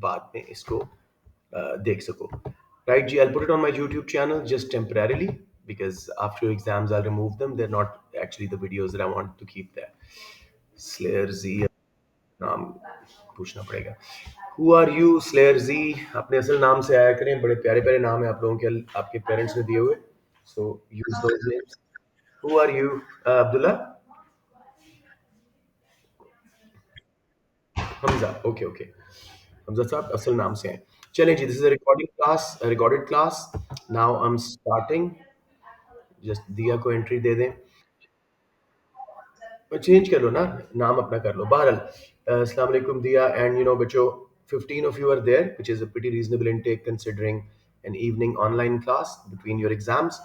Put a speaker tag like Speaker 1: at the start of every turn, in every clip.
Speaker 1: बाद में इसको देख सको. Right, G, I'll put it on my YouTube channel just temporarily because after exams I'll remove them. They're not actually the videos that I want to keep there. Slayer Z, नाम पूछना पड़ेगा. Who are you, Slayer Z? अपने असल नाम से आया करें. बड़े प्यारे प्यारे नाम है आप लोगों के, आपके पेरेंट्स ने दिए हुए. So use those names. Who are you, Abdullah? Hamza. Okay okay. Hamza साहब असल नाम से हैं. चलें जी, this is a recording class, recorded class. Now I am starting. Just दिया को एंट्री दे दें. चेंज कर लो ना, नाम अपना कर लो. बहरहाल अस्सलाम वालेकुम दिया. एंड यू नो बच्चों, 15 of you are there, which is a pretty reasonable intake considering an evening online class between your exams.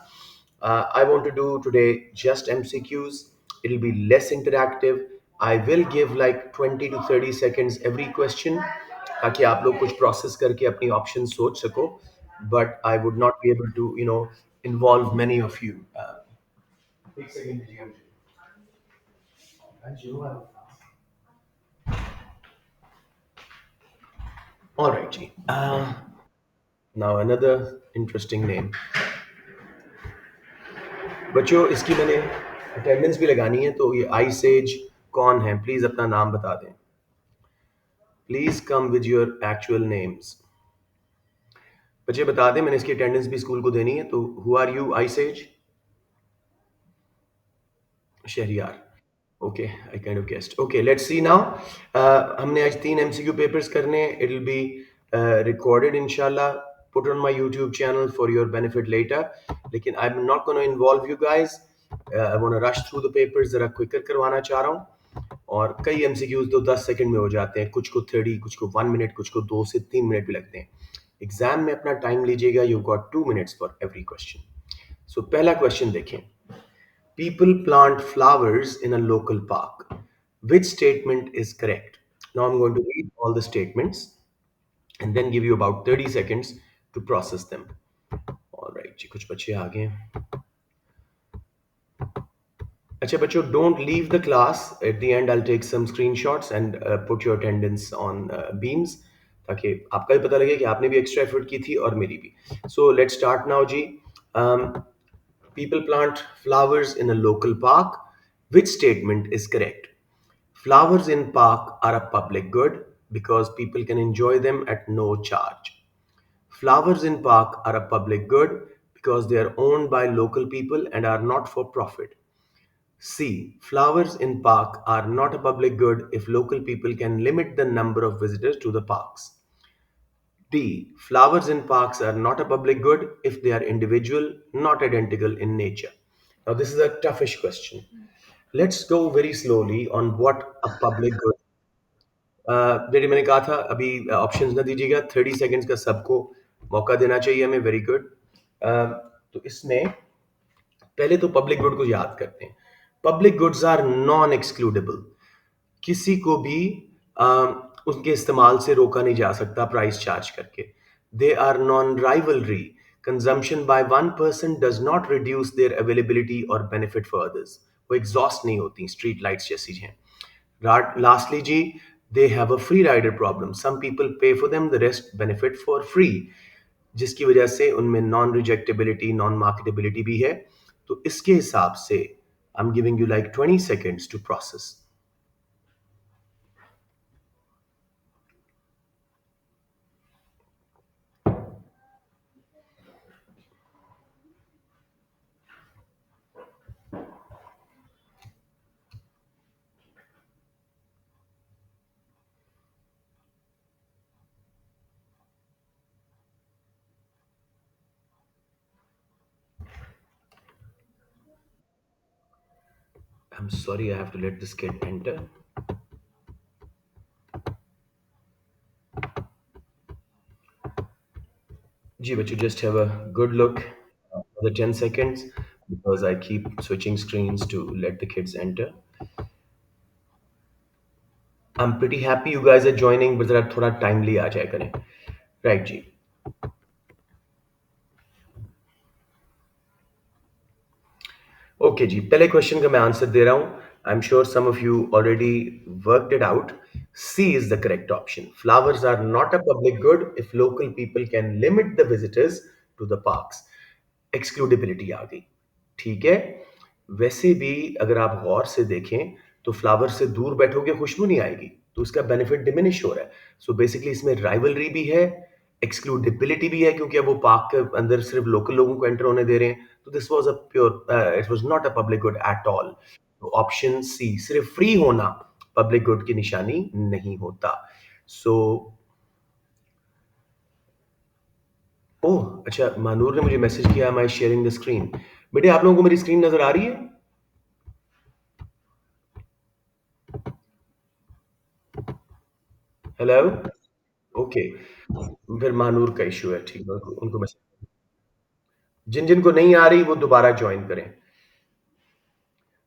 Speaker 1: I want to do today just MCQs. It'll be less interactive. I will give like 20 to 30 seconds every question ताकि आप लोग कुछ process करके अपनी option सोच सको. But I would not be able to, you know, involve many of you. एक second दीजिए मुझे. All right, G. Now another interesting name. बच्चों इसकी मैंने अटेंडेंस भी लगानी है, तो ये आई सेज कौन है, प्लीज अपना नाम बता दें. Please come with your actual names. बच्चे बता दें, मैंने इसकी अटेंडेंस भी स्कूल को देनी है. तो who are you, I says? Shahryar. Okay, I kind of guessed. Okay, let's see now. हमने आज 3 एमसीक्यू पेपर्स करने. इट विल बी रिकॉर्डेड इंशाल्लाह, put on my YouTube channel for your benefit later. लेकिन I'm not going to involve you guys. I want to rush through the papers, ज़रा quicker करवाना चाह रहा हूँ. और कई एमसीक्यूज तो 10 सेकंड में हो जाते हैं, कुछ को 30, कुछ को 1 मिनट, कुछ को 2 से 3 मिनट भी लगते हैं. एग्जाम में अपना टाइम लीजिएगा. You got 2 minutes for every question. So पहला क्वेश्चन देखें. People plant flowers in a local park. Which statement is correct? Now I'm going to read all the statements and then give you about 30 seconds to process them. All right, जी कुछ बच्चे आ गए. अच्छा बच्चों, don't leave the class. At the end I'll take some screenshots and put your attendance on beams ताकि आपका भी पता लगे कि आपने भी extra effort की थी और मेरी भी. So let's start now ji. Um, People plant flowers in a local park. Which statement is correct? Flowers in park are a public good because people can enjoy them at no charge. Flowers in park are a public good because they are owned by local people and are not for profit. C. Flowers in park are not a public good if local people can limit the number of visitors to the parks. D. Flowers in parks are not a public good if they are individual, not identical in nature. Now, this is a toughish question. Let's go very slowly on what a public good. जैसे मैंने कहा था अभी options ना दीजिएगा. 30 seconds का सबको मौका देना चाहिए हमें. Very good. तो इसमें पहले तो पब्लिक गुड को याद करते हैं. Public goods are non excludable. किसी को भी उनके इस्तेमाल से रोका नहीं जा सकता प्राइस चार्ज करके. They are non rivalry. Consumption by one person does not reduce their availability और बेनिफिट फॉर अदर्स. वो एग्जॉस्ट नहीं होती, स्ट्रीट लाइट्स जैसी हैं. लास्टली जी, they have a free rider problem. Some people pay for them, the rest benefit for free, जिसकी वजह से उनमें नॉन रिजेक्टेबिलिटी, नॉन मार्केटेबिलिटी भी है. तो इसके हिसाब से I am giving you like 20 seconds to process. I'm sorry, I have to let this kid enter. Ji, but you just have a good look for the 10 seconds because I keep switching screens to let the kids enter. I'm pretty happy you guys are joining, but जरा थोड़ा timely आ जाए करें. Right, जी. Okay जी, पहले question का मैं answer दे रहा हूँ. I'm sure some of you already worked it out. C is the correct option. Flowers are not a public good if local people can limit the visitors to the parks. Excludability आ गई। ठीक है। वैसे भी अगर आप गौर से देखें तो फ्लावर से दूर बैठोगे खुशबू नहीं आएगी, तो उसका बेनिफिट डिमिनिश हो रहा है। सो बेसिकली इसमें राइवलरी भी है, एक्सक्लूडिबिलिटी भी है, क्योंकि अब वो पार्क के अंदर सिर्फ लोकल लोगों को एंटर होने दे रहे हैं। तो this was a pure, it was not a public good at all. तो ऑप्शन सी, सिर्फ फ्री होना पब्लिक गुड की निशानी नहीं होता। सो ओह अच्छा, मानूर ने मुझे मैसेज किया, माई शेयरिंग द स्क्रीन। बेटे आप लोगों को मेरी स्क्रीन नजर आ रही है? हेलो। ओके। फिर महानूर का इशू है, ठीक है, उनको मैसेज। जिन जिन को नहीं आ रही वो दोबारा ज्वाइन करें।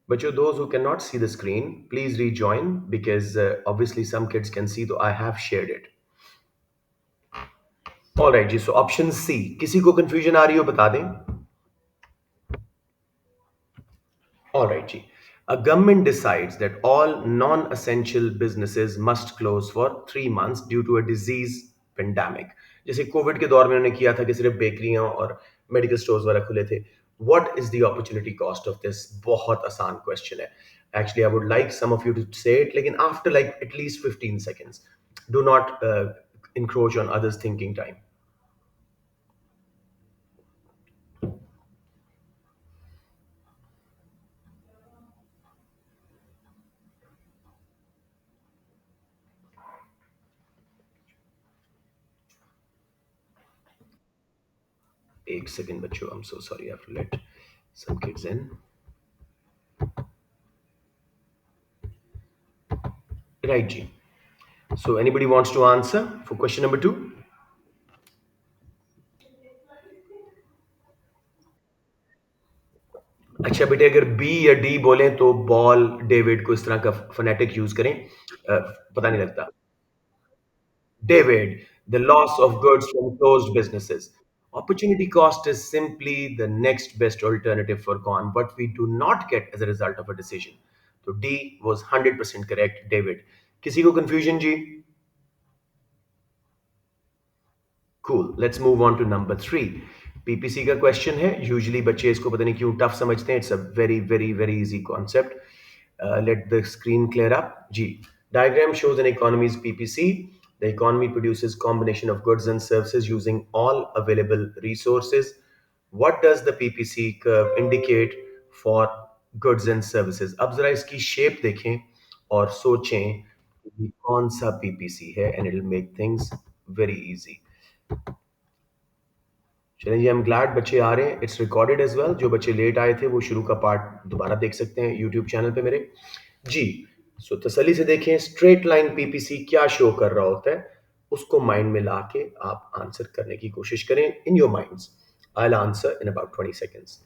Speaker 1: बच्चों, those who cannot see the screen, please rejoin because obviously some kids can see, तो I have shared it. All right ji, so option C, किसी को confusion आ रही हो बता दें। All right जी, a government decides that all non-essential businesses must close for 3 months due to a disease pandemic. जैसे Covid के दौर में उन्होंने किया था कि सिर्फ बेकरियां और मेडिकल स्टोर्स वगैरह खुले थे। What is the opportunity cost of this? बहुत आसान क्वेश्चन है। Actually, I would like some of you to say it, लेकिन after like at least 15 seconds. Do not encroach on others' thinking time. एक second बच्चों, I'm so sorry, I have to let some kids in. Right ji. So anybody wants to answer for question number 2? अच्छा बेटे, अगर B या D बोले तो ball David को इस तरह का फोनेटिक यूज करें, पता नहीं लगता। David, the loss of goods from closed businesses. Opportunity cost is simply the next best alternative for con, what we do not get as a result of a decision. So D was 100% correct, David. किसी को confusion जी? Cool. Let's move on to number 3. PPC का question है। Usually बच्चे इसको पता नहीं क्यों टफ समझते हैं। It's a very very very easy concept. Let the screen clear up जी। Diagram shows an economy's PPC. The economy produces combination of goods and services using all available resources. What does the PPC curve indicate for goods and services? अब जरा इसकी shape देखें और सोचें कि कौन सा पीपीसी है, and it'll make things very easy. चलें जी, आई एम ग्लैड बच्चे आ रहे हैं। It's recorded as well. जो बच्चे लेट आए थे वो शुरू का पार्ट दोबारा देख सकते हैं यूट्यूब चैनल पे मेरे। जी, सो तसल्ली से देखें स्ट्रेट लाइन पीपीसी क्या शो कर रहा होता है, उसको माइंड में ला के आप आंसर करने की कोशिश करें in your minds. I will answer in about 20 seconds.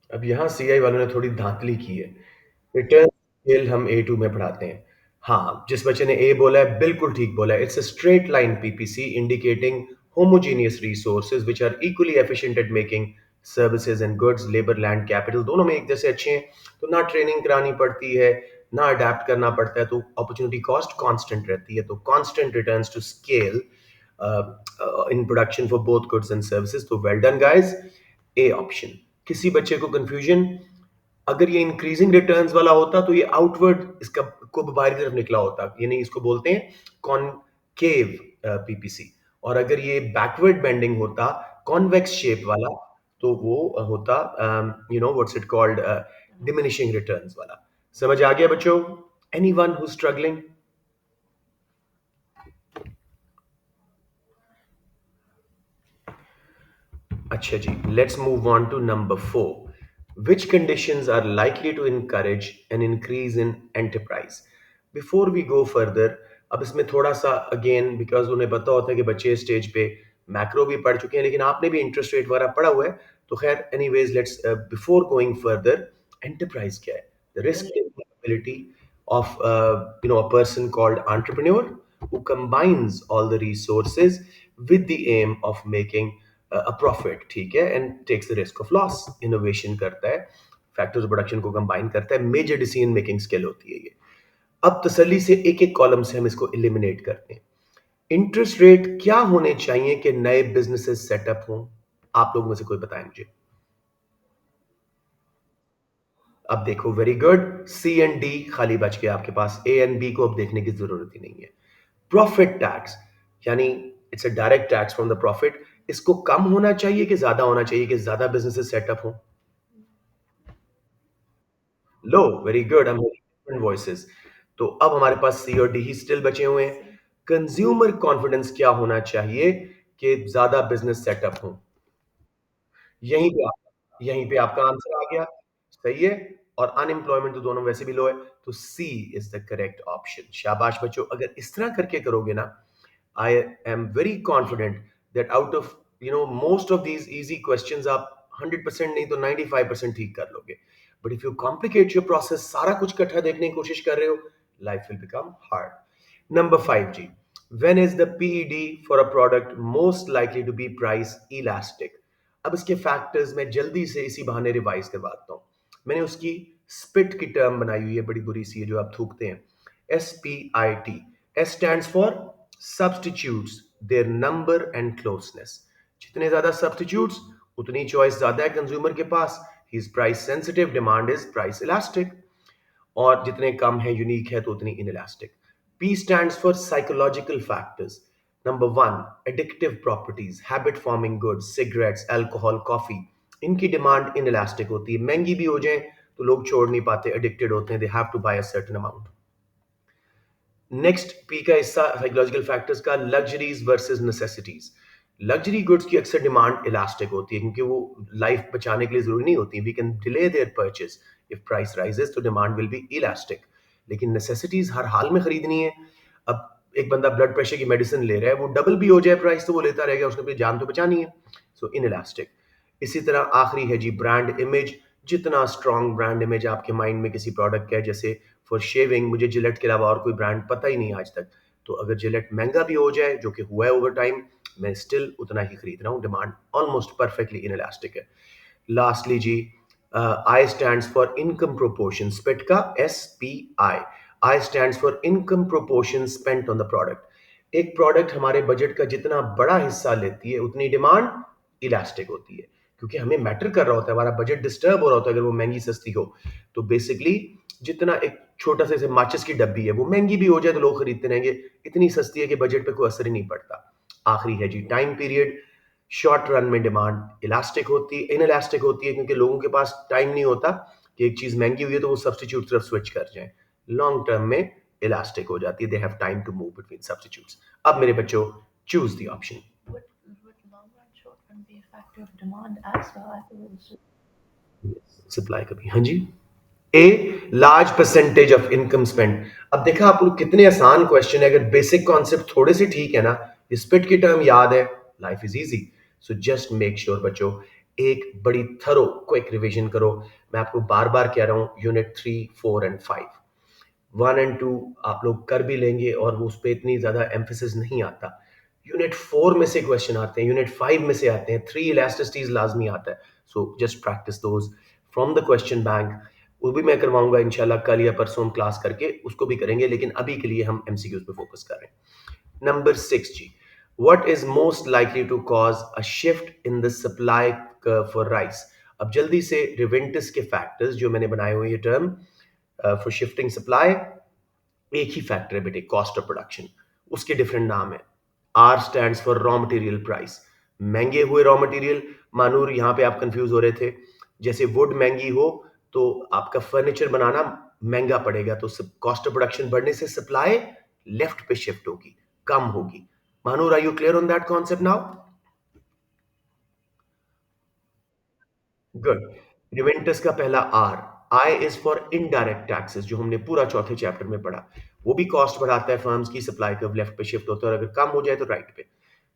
Speaker 1: अब यहाँ सीआई वालों ने थोड़ी धांधली की है। रिटर्न खेल हम ए टू में पढ़ाते हैं। हाँ, जिस बच्चे ने ए बोला है बिल्कुल ठीक बोला है। It's a straight line PPC indicating homogeneous resources which are equally efficient at making services and goods. Labour, land, capital दोनों में एक जैसे अच्छे हैं, तो ना ट्रेनिंग करानी पड़ती है, ना अडेप्ट करना पड़ता है, तो अपॉर्चुनिटी कॉस्ट कांस्टेंट रहती है। तो constant returns to scale in production for both goods and services. तो well done guys, A option. किसी बच्चे को confusion, अगर ये इंक्रीजिंग रिटर्न्स वाला होता तो ये आउटवर्ड इसका कुब बाहर की तरफ निकला होता, यानी इसको बोलते हैं कॉनकेव पीपीसी। और अगर ये बैकवर्ड बेंडिंग होता, कॉन्वेक्स शेप वाला, तो वो होता you know what's it called, diminishing returns वाला। समझ आ गया बच्चों? Anyone who struggling? अच्छा जी, let's move on to number 4. Which conditions are likely to encourage an increase in enterprise? Before we go further, अब इसमें थोड़ा सा अगेन, बिकॉज उन्हें पता होता है कि बच्चे स्टेज पे मैक्रो भी पढ़ चुके हैं, लेकिन आपने भी इंटरेस्ट रेट वगैरह पढ़ा हुआ है, तो खैर anyways let's before going further, enterprise क्या है? The risk ability of a person called entrepreneur who combines all the resources with the aim of making a profit, ठीक है, and takes the risk of loss. innovation करता है, factors production को combine करता है, major decision making skill होती है ये। अब तसल्ली से एक एक कॉलम से हम इसको एलिमिनेट करते हैं। इंटरेस्ट रेट क्या होने चाहिए कि नए बिजनेसेस सेटअप हों? आप लोगों में से कोई बताएं मुझे। अब देखो, very good, C and D खाली बच गया आपके पास, ए एंड बी को अब देखने की जरूरत ही नहीं है। प्रॉफिट टैक्स, यानी it's a direct tax from the profit, इसको कम होना चाहिए कि ज्यादा होना चाहिए कि ज्यादा बिजनेसेस सेटअप हो? लो, वेरी गुड, हम डिफरेंट वॉइसेस। तो अब हमारे पास सी और डी ही स्टिल बचे हुए हैं। कंज्यूमर कॉन्फिडेंस क्या होना चाहिए कि ज्यादा बिजनेस सेटअप हो? यहीं पे आपका आंसर आ गया, सही है। और अनएम्प्लॉयमेंट तो दोनों वैसे भी लो है, तो C is the correct option. शाबाश बच्चों, अगर इस तरह करके करोगे ना, I am very confident that out of most of these easy questions आप 100% नहीं तो 95% ठीक कर लोगे। But if you complicate your process, सारा कुछ इकट्ठा देखने की कोशिश कर रहे हो, life will become hard. Number 5 जी, when is the PED for a product most likely to be price elastic? अब इसके फैक्टर्स मैं जल्दी से इसी बहाने रिवाइज करवाता हूँ। मैंने उसकी स्पिट की टर्म बनाई हुई है, बड़ी बुरी सी है जो आप थूकते हैं, SPIT। S stands for substitutes, their number and closeness. जितने ज्यादा सब्सटीट्यूट्स उतनी चॉइस ज्यादा है कंज्यूमर के पास, he is price sensitive, demand is price elastic. और जितने कम है, यूनिक है, तो उतनी inelastic. P stands for psychological factors. Number one, addictive properties, habit forming goods, cigarettes, alcohol, coffee, इनकी डिमांड इनइलास्टिक होती है, महंगी भी हो जाए तो लोग छोड़ नहीं पाते, एडिक्टेड होते हैं, they have to buy a certain amount. Next P का हिस्सा साइकोलॉजिकल फैक्टर्स का, luxuries versus necessities. Luxury goods की अक्सर डिमांड इलास्टिक होती है क्योंकि वो लाइफ बचाने के लिए जरूरी नहीं होती, we can delay their purchase, if price rises तो डिमांड विल बी इलास्टिक। लेकिन नेसेसिटीज हर हाल में खरीदनी है। अब एक बंदा ब्लड प्रेशर की मेडिसिन ले रहा है, वो डबल भी हो जाए प्राइस तो वो लेता रहेगा, उसने अपनी जान तो बचानी है, सो इन इलास्टिक। इसी तरह आखिरी है जी, ब्रांड इमेज। जितना स्ट्रॉन्ग ब्रांड इमेज आपके माइंड में किसी प्रोडक्ट का है, जैसे फॉर शेविंग मुझे जिलेट के अलावा और कोई ब्रांड पता ही नहीं आज तक, तो अगर जिलेट महंगा भी हो जाए, जो कि हुआ है ओवर टाइम, मैं स्टिल उतना ही खरीद रहा हूँ, demand almost perfectly inelastic है। लास्टली जी, I stands for income proportion, स्पेट का SPI। I stands for income proportion spent on the product. एक प्रोडक्ट हमारे बजट का जितना बड़ा हिस्सा लेती है, उतनी डिमांड इलास्टिक होती है, क्योंकि हमें मैटर कर रहा होता है, हमारा बजट डिस्टर्ब हो रहा होता है अगर वो महंगी सस्ती हो। तो बेसिकली जितना एक छोटा सा माचिस की डब्बी है, वो महंगी भी हो जाए तो लोग खरीदते रहेंगे, इतनी सस्ती है कि बजट पे कोई असर ही नहीं पड़ता। आखिरी है जी, टाइम पीरियड। शॉर्ट रन में डिमांड इलास्टिक होती है, इनइलास्टिक होती है, क्योंकि लोगों के पास टाइम नहीं होता कि एक चीज महंगी हुई है तो वो सब्सटीट्यूट तरफ स्विच कर जाए। लॉन्ग टर्म में इलास्टिक हो जाती है, they have time to move between substitutes. अब मेरे बच्चों, चूज द ऑप्शन। सप्लाई कभी, हाँ जी। A, large percentage of income spend. अब देखा आप लोग, कितने आसान क्वेश्चन है, अगर बेसिक कॉन्सेप्ट थोड़े से ठीक है ना, स्पिट की टर्म याद है, life is easy. So just make sure बच्चों, एक बड़ी थरो क्विक रिवीजन करो। मैं आपको बार बार कह रहा हूं, यूनिट 3, 4 एंड 5, 1 एंड 2 आप लोग कर भी लेंगे और उस पर इतनी ज्यादा एम्फेसिस नहीं आता। यूनिट 4 में से क्वेश्चन आते हैं, यूनिट 5 में से आते हैं, 3 इलास्टिसिटीज लाजमी आता है। So just practice those from the question bank. वो भी मैं करवाऊंगा इंशाल्लाह, कल या परसों हम क्लास करके उसको भी करेंगे, लेकिन अभी के लिए हम MCQs पे फोकस कर रहे हैं। नंबर 6 जी, what is most likely to cause a shift in the supply for rice? अब जल्दी से रिवेंटिस के फैक्टर्स जो मैंने बनाए हुए, ये टर्म फॉर शिफ्टिंग सप्लाई, एक ही फैक्टर है बेटे, कॉस्ट ऑफ प्रोडक्शन, उसके डिफरेंट नाम है। R stands for raw material price, महंगे हुए रॉ मटेरियल। मानूर, यहां पे आप कंफ्यूज हो रहे थे, जैसे वुड महंगी हो तो आपका फर्नीचर बनाना महंगा पड़ेगा, तो कॉस्ट ऑफ प्रोडक्शन बढ़ने से सप्लाई लेफ्ट पे शिफ्ट होगी, कम होगी। Manoor, are you clear on that concept now? Good. रिवेंटस का पहला R, I is for indirect taxes, जो हमने पूरा चौथे चैप्टर में पढ़ा, वो भी कॉस्ट बढ़ाता है, फर्म्स की सप्लाई कर्व लेफ्ट पे शिफ्ट होता है, और अगर कम हो जाए तो राइट पे।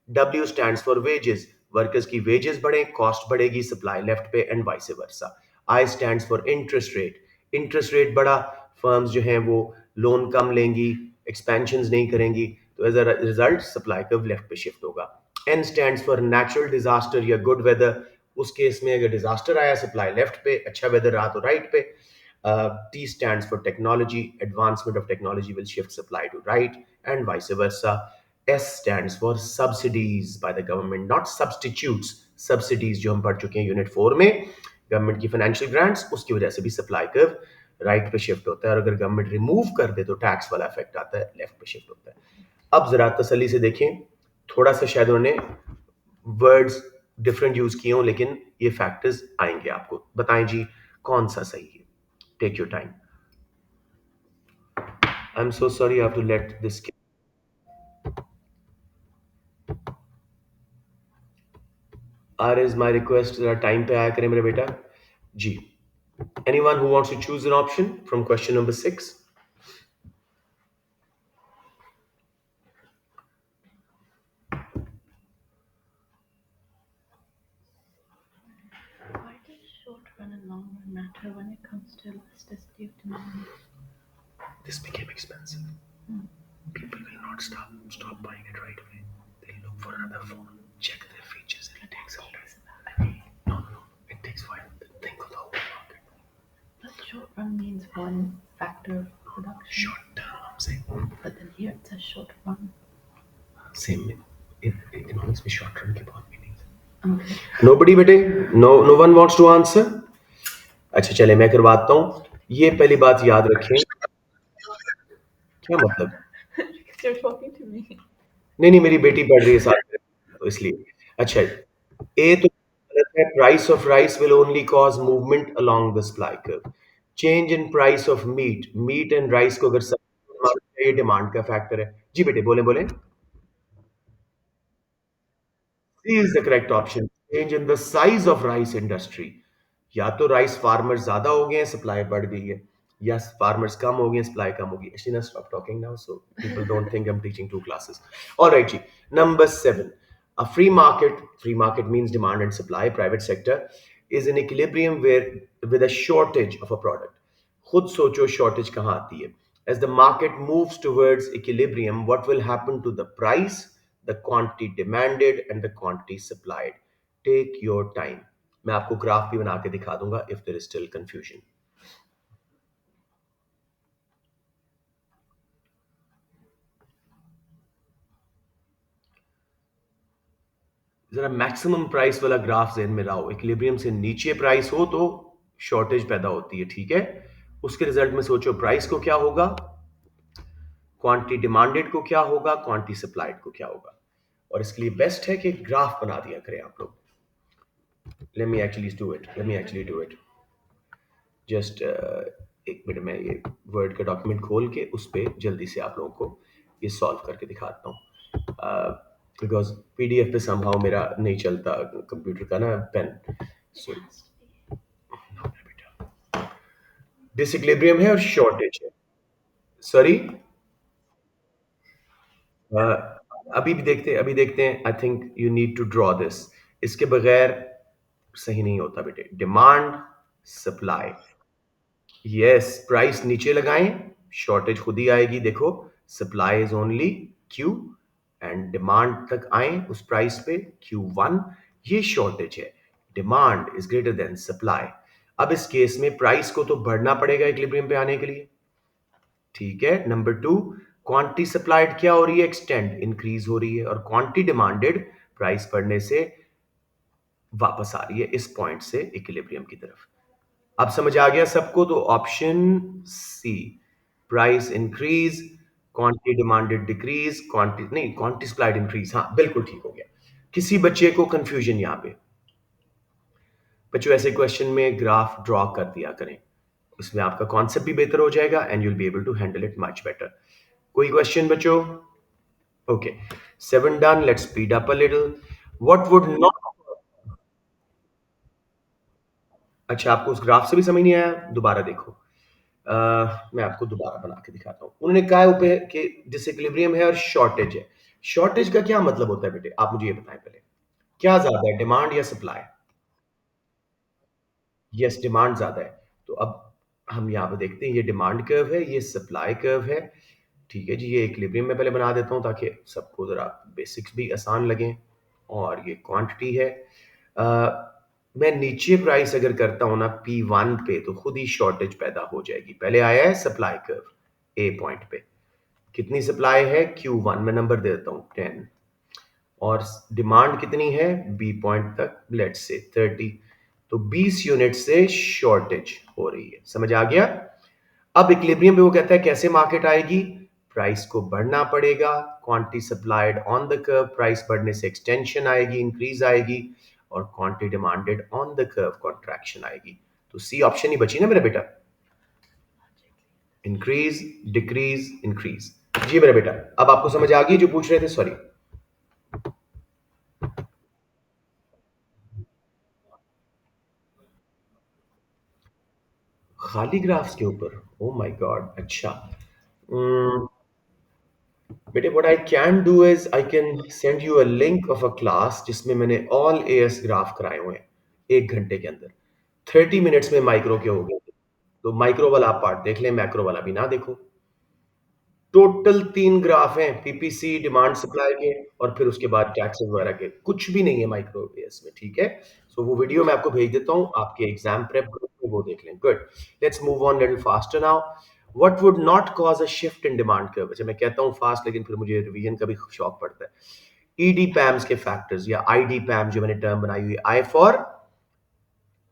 Speaker 1: W stands for wages, workers की वेजेस बढ़े, कॉस्ट बढ़ेगी, सप्लाई लेफ्ट पे, and vice versa. I stands for interest rate. Interest rate बढ़ा, फर्म्स जो हैं वो लोन कम लेंगी, एक्सपेंशन नहीं करेंगी, तो as a result supply curve left पे शिफ्ट होगा। N stands for natural disaster या गुड वेदर। उस केस में अगर डिजास्टर आया, सप्लाई लेफ्ट पे, अच्छा वेदर रहा तो राइट पे। T stands for technology. Advancement of technology will shift supply to right, and vice versa. S stands for subsidies by the government, not substitutes. Subsidies जो हम पढ़ चुके हैं यूनिट 4 में, गवर्नमेंट की फाइनेंशियल ग्रांट्स, उसकी वजह से भी सप्लाई कर्व राइट पे शिफ्ट होता है, और अगर गवर्नमेंट रिमूव कर दे तो टैक्स वाला इफेक्ट आता है, लेफ्ट पे शिफ्ट होता है। अब जरा तसल्ली से देखें, थोड़ा सा शायद उन्होंने वर्ड्स डिफरेंट यूज किए हों, लेकिन ये फैक्टर्स आएंगे आपको। बताएं जी कौन सा सही है। Take your time. I'm so sorry you have to let this kid. R is my request जरा टाइम पे आया करें मेरे बेटा जी। Anyone who wants to choose an option from question number 6?
Speaker 2: Why does short run and long run matter when it comes to elasticity of demand?
Speaker 1: This became expensive. People will not stop buying it right away. They'll look for another phone, check their features, and it takes some time. No. It takes a while. Think of the whole market.
Speaker 2: But short run means one factor of production.
Speaker 1: Short term, I'm saying.
Speaker 2: But then here it says short run.
Speaker 1: Same. Economics में short term के बहुत meanings हैं।
Speaker 2: Okay.
Speaker 1: Nobody बेटे, no one wants to answer. अच्छा चले मैं करवाता हूँ। ये पहली बात याद रखें। क्या मतलब?
Speaker 2: Because you're talking to me.
Speaker 1: नहीं मेरी बेटी पढ़ रही है साथ में, तो इसलिए। अच्छा, ए तो गलत है। Price of rice will only cause movement along the supply curve. Change in price of meat and rice को अगर ये डिमांड का फैक्टर है। जी बेटे बोले बोले। C is the correct option. Change in the size of rice industry. या तो राइस फार्मर्स ज्यादा हो गए हैं, सप्लाई बढ़ गई है, या फार्मर्स कम हो गए हैं, सप्लाई कम होगी। Ashina, stop talking now so people don't think I'm teaching two classes. All right ji, number 7. A free market means demand and supply. Private sector is in equilibrium where with a shortage of a product. खुद सोचो shortage कहाँ आती है? As the market moves towards equilibrium, what will happen to the price, the quantity demanded and the quantity supplied? Take your time. मैं आपको graph भी बना के दिखा दूंगा if there is still confusion. जरा मैक्सिमम प्राइस वाला ग्राफ ज़हन में रहो। इक्विलिब्रियम से नीचे प्राइस हो तो शॉर्टेज पैदा होती है, ठीक है। उसके रिजल्ट में सोचो प्राइस को क्या होगा, क्वांटिटी डिमांडेड को क्या होगा, क्वांटिटी सप्लाइड को क्या होगा। और इसके लिए बेस्ट है कि ग्राफ बना दिया करें आप लोग। Let me actually do it just एक मिनट में ये वर्ड का डॉक्यूमेंट खोल के उस पर जल्दी से आप लोगों को ये सॉल्व करके दिखाता हूँ, बिकॉज पीडीएफ पे समहाउ मेरा नहीं चलता कंप्यूटर का ना पेन। सो डिसइक्विलिब्रियम है और शॉर्टेज है। सॉरी, अभी देखते हैं। I think you need to draw this. इसके बगैर सही नहीं होता बेटे। डिमांड सप्लाई, यस, प्राइस नीचे लगाएं, शॉर्टेज खुद ही आएगी। देखो supply is only Q and demand तक आए उस प्राइस पे Q1, ये शॉर्टेज है। Demand is greater than supply. अब इस केस में प्राइस को तो बढ़ना पड़ेगा इक्विलिब्रियम पे आने के लिए, ठीक है। नंबर 2, क्वांटिटी सप्लाइड क्या हो रही है, एक्सटेंड इंक्रीज हो रही है, और क्वांटिटी डिमांडेड प्राइस बढ़ने से वापस आ रही है इस पॉइंट से इक्विलिब्रियम की तरफ। अब समझ आ गया सबको? तो option C, price increase, quantity demanded decrease, quantity नहीं, क्वांटिटी सप्लाइड इंक्रीज। हाँ बिल्कुल ठीक हो गया। किसी बच्चे को कंफ्यूजन यहां पे? बच्चों ऐसे क्वेश्चन में ग्राफ ड्रॉ कर दिया करें, उसमें आपका कॉन्सेप्ट भी बेहतर हो जाएगा and you will be able to handle it much better. कोई क्वेश्चन बच्चों? Okay, 7 done. Let's speed up a little. What would not, अच्छा आपको उस ग्राफ से भी समझ नहीं आया? दोबारा देखो। मैं आपको दोबारा बना के दिखाता हूँ। उन्होंने कहा है ऊपर कि डिसइक्विलिब्रियम है और शॉर्टेज है। शॉर्टेज का क्या मतलब होता है बेटे, आप मुझे ये बताएं पहले। क्या ज्यादा है, डिमांड या सप्लाई? यस, डिमांड ज्यादा है। तो अब हम यहाँ पे देखते हैं, ये डिमांड कर्व है, ये सप्लाई कर्व है। ठीक है जी, ये इक्विलिब्रियम में पहले बना देता हूँ ताकि सबको ज़रा बेसिक्स भी आसान लगें। और ये क्वांटिटी है। अ, मैं नीचे प्राइस अगर करता हूँ ना P1 पे, तो खुद ही शॉर्टेज पैदा हो जाएगी। पहले आया है सप्लाई कर्व ए पॉइंट पे, कितनी सप्लाई है Q1 में, नंबर दे देता हूँ 10, और डिमांड कितनी है बी पॉइंट तक, लेट्स से 30। तो 20 यूनिट से शॉर्टेज हो रही है, समझ आ गया? अब इक्विलिब्रियम पे वो कहता है कैसे मार्केट आएगी, प्राइस को बढ़ना पड़ेगा, quantity supplied on the curve, price बढ़ने से एक्सटेंशन आएगी, इंक्रीज आएगी, और quantity demanded on the curve, contraction आएगी। तो सी ऑप्शन ही बची ना मेरा बेटा, इंक्रीज डिक्रीज इंक्रीज। जी मेरा बेटा, अब आपको समझ आ गई जो पूछ रहे थे, सॉरी। खाली ग्राफ्स के ऊपर, ओ माय गॉड, अच्छा। Hmm, बेटे what I can do is I can send you a link of a class जिसमें मैंने ऑल एएस ग्राफ कराए हुए हैं, 1 घंटे के अंदर 30 मिनट्स में माइक्रो के हो गए। तो माइक्रो वाला आप पार्ट देख लें, मैक्रो वाला भी ना देखो। टोटल 3 ग्राफ हैं, पीपीसी, डिमांड सप्लाई के, और फिर उसके बाद टैक्सेस वगैरह के, कुछ भी नहीं है माइक्रो एएस में, ठीक है? सो वो वीडियो मैं आपको भेज देता हूँ आपके एग्जाम प्रेप ग्रुप में, वो देख लें। Good, let's move on little faster now. What would not cause a shift in demand curve? अच्छा, मैं कहता हूँ फास्ट, लेकिन फिर मुझे रिवीजन का भी शौक पड़ता है। ईडी पैम्स के फैक्टर्स, या आईडी पैम जो मैंने टर्म बनाई हुई है, I for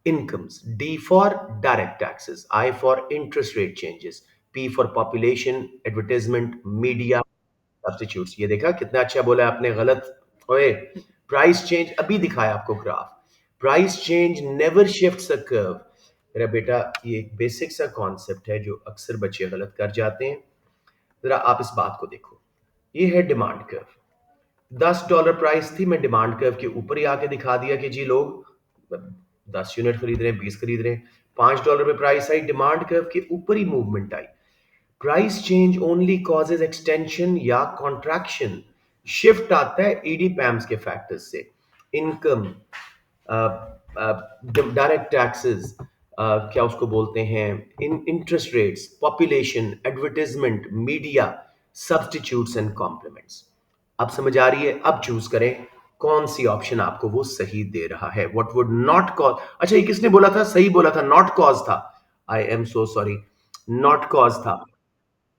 Speaker 1: incomes, D for direct taxes, I for interest rate changes, P for population, advertisement, media, substitutes। ये देखा कितना अच्छा बोला आपने, गलत। ओए, प्राइस चेंज अभी दिखाया आपको graph, price change never shifts a curve. मेरा बेटा, ये एक बेसिक सा कॉन्सेप्ट है जो अक्सर बच्चे गलत कर जाते हैं। जरा आप इस बात को देखो, ये है डिमांड कर्व। $10 प्राइस थी, मैं डिमांड कर्व के ऊपर ही आके दिखा दिया कि जी लोग 10 यूनिट खरीद रहे हैं, 20 खरीद रहे हैं। $5 पे प्राइस आई, डिमांड कर्व के ऊपर ही मूवमेंट आई। Price change only causes extension या कॉन्ट्रैक्शन। शिफ्ट आता है ईडी पैम्स के फैक्टर्स से, इनकम, डायरेक्ट टैक्सेस, क्या उसको बोलते हैं, in interest rates, population, advertisement, media, substitutes and complements. अब समझ आ रही है? अब चूज करें कौन सी ऑप्शन आपको वो सही दे रहा है। व्हाट वुड नॉट कॉज, अच्छा ये किसने बोला था, सही बोला था, नॉट कॉज था। I am so sorry, not cause था।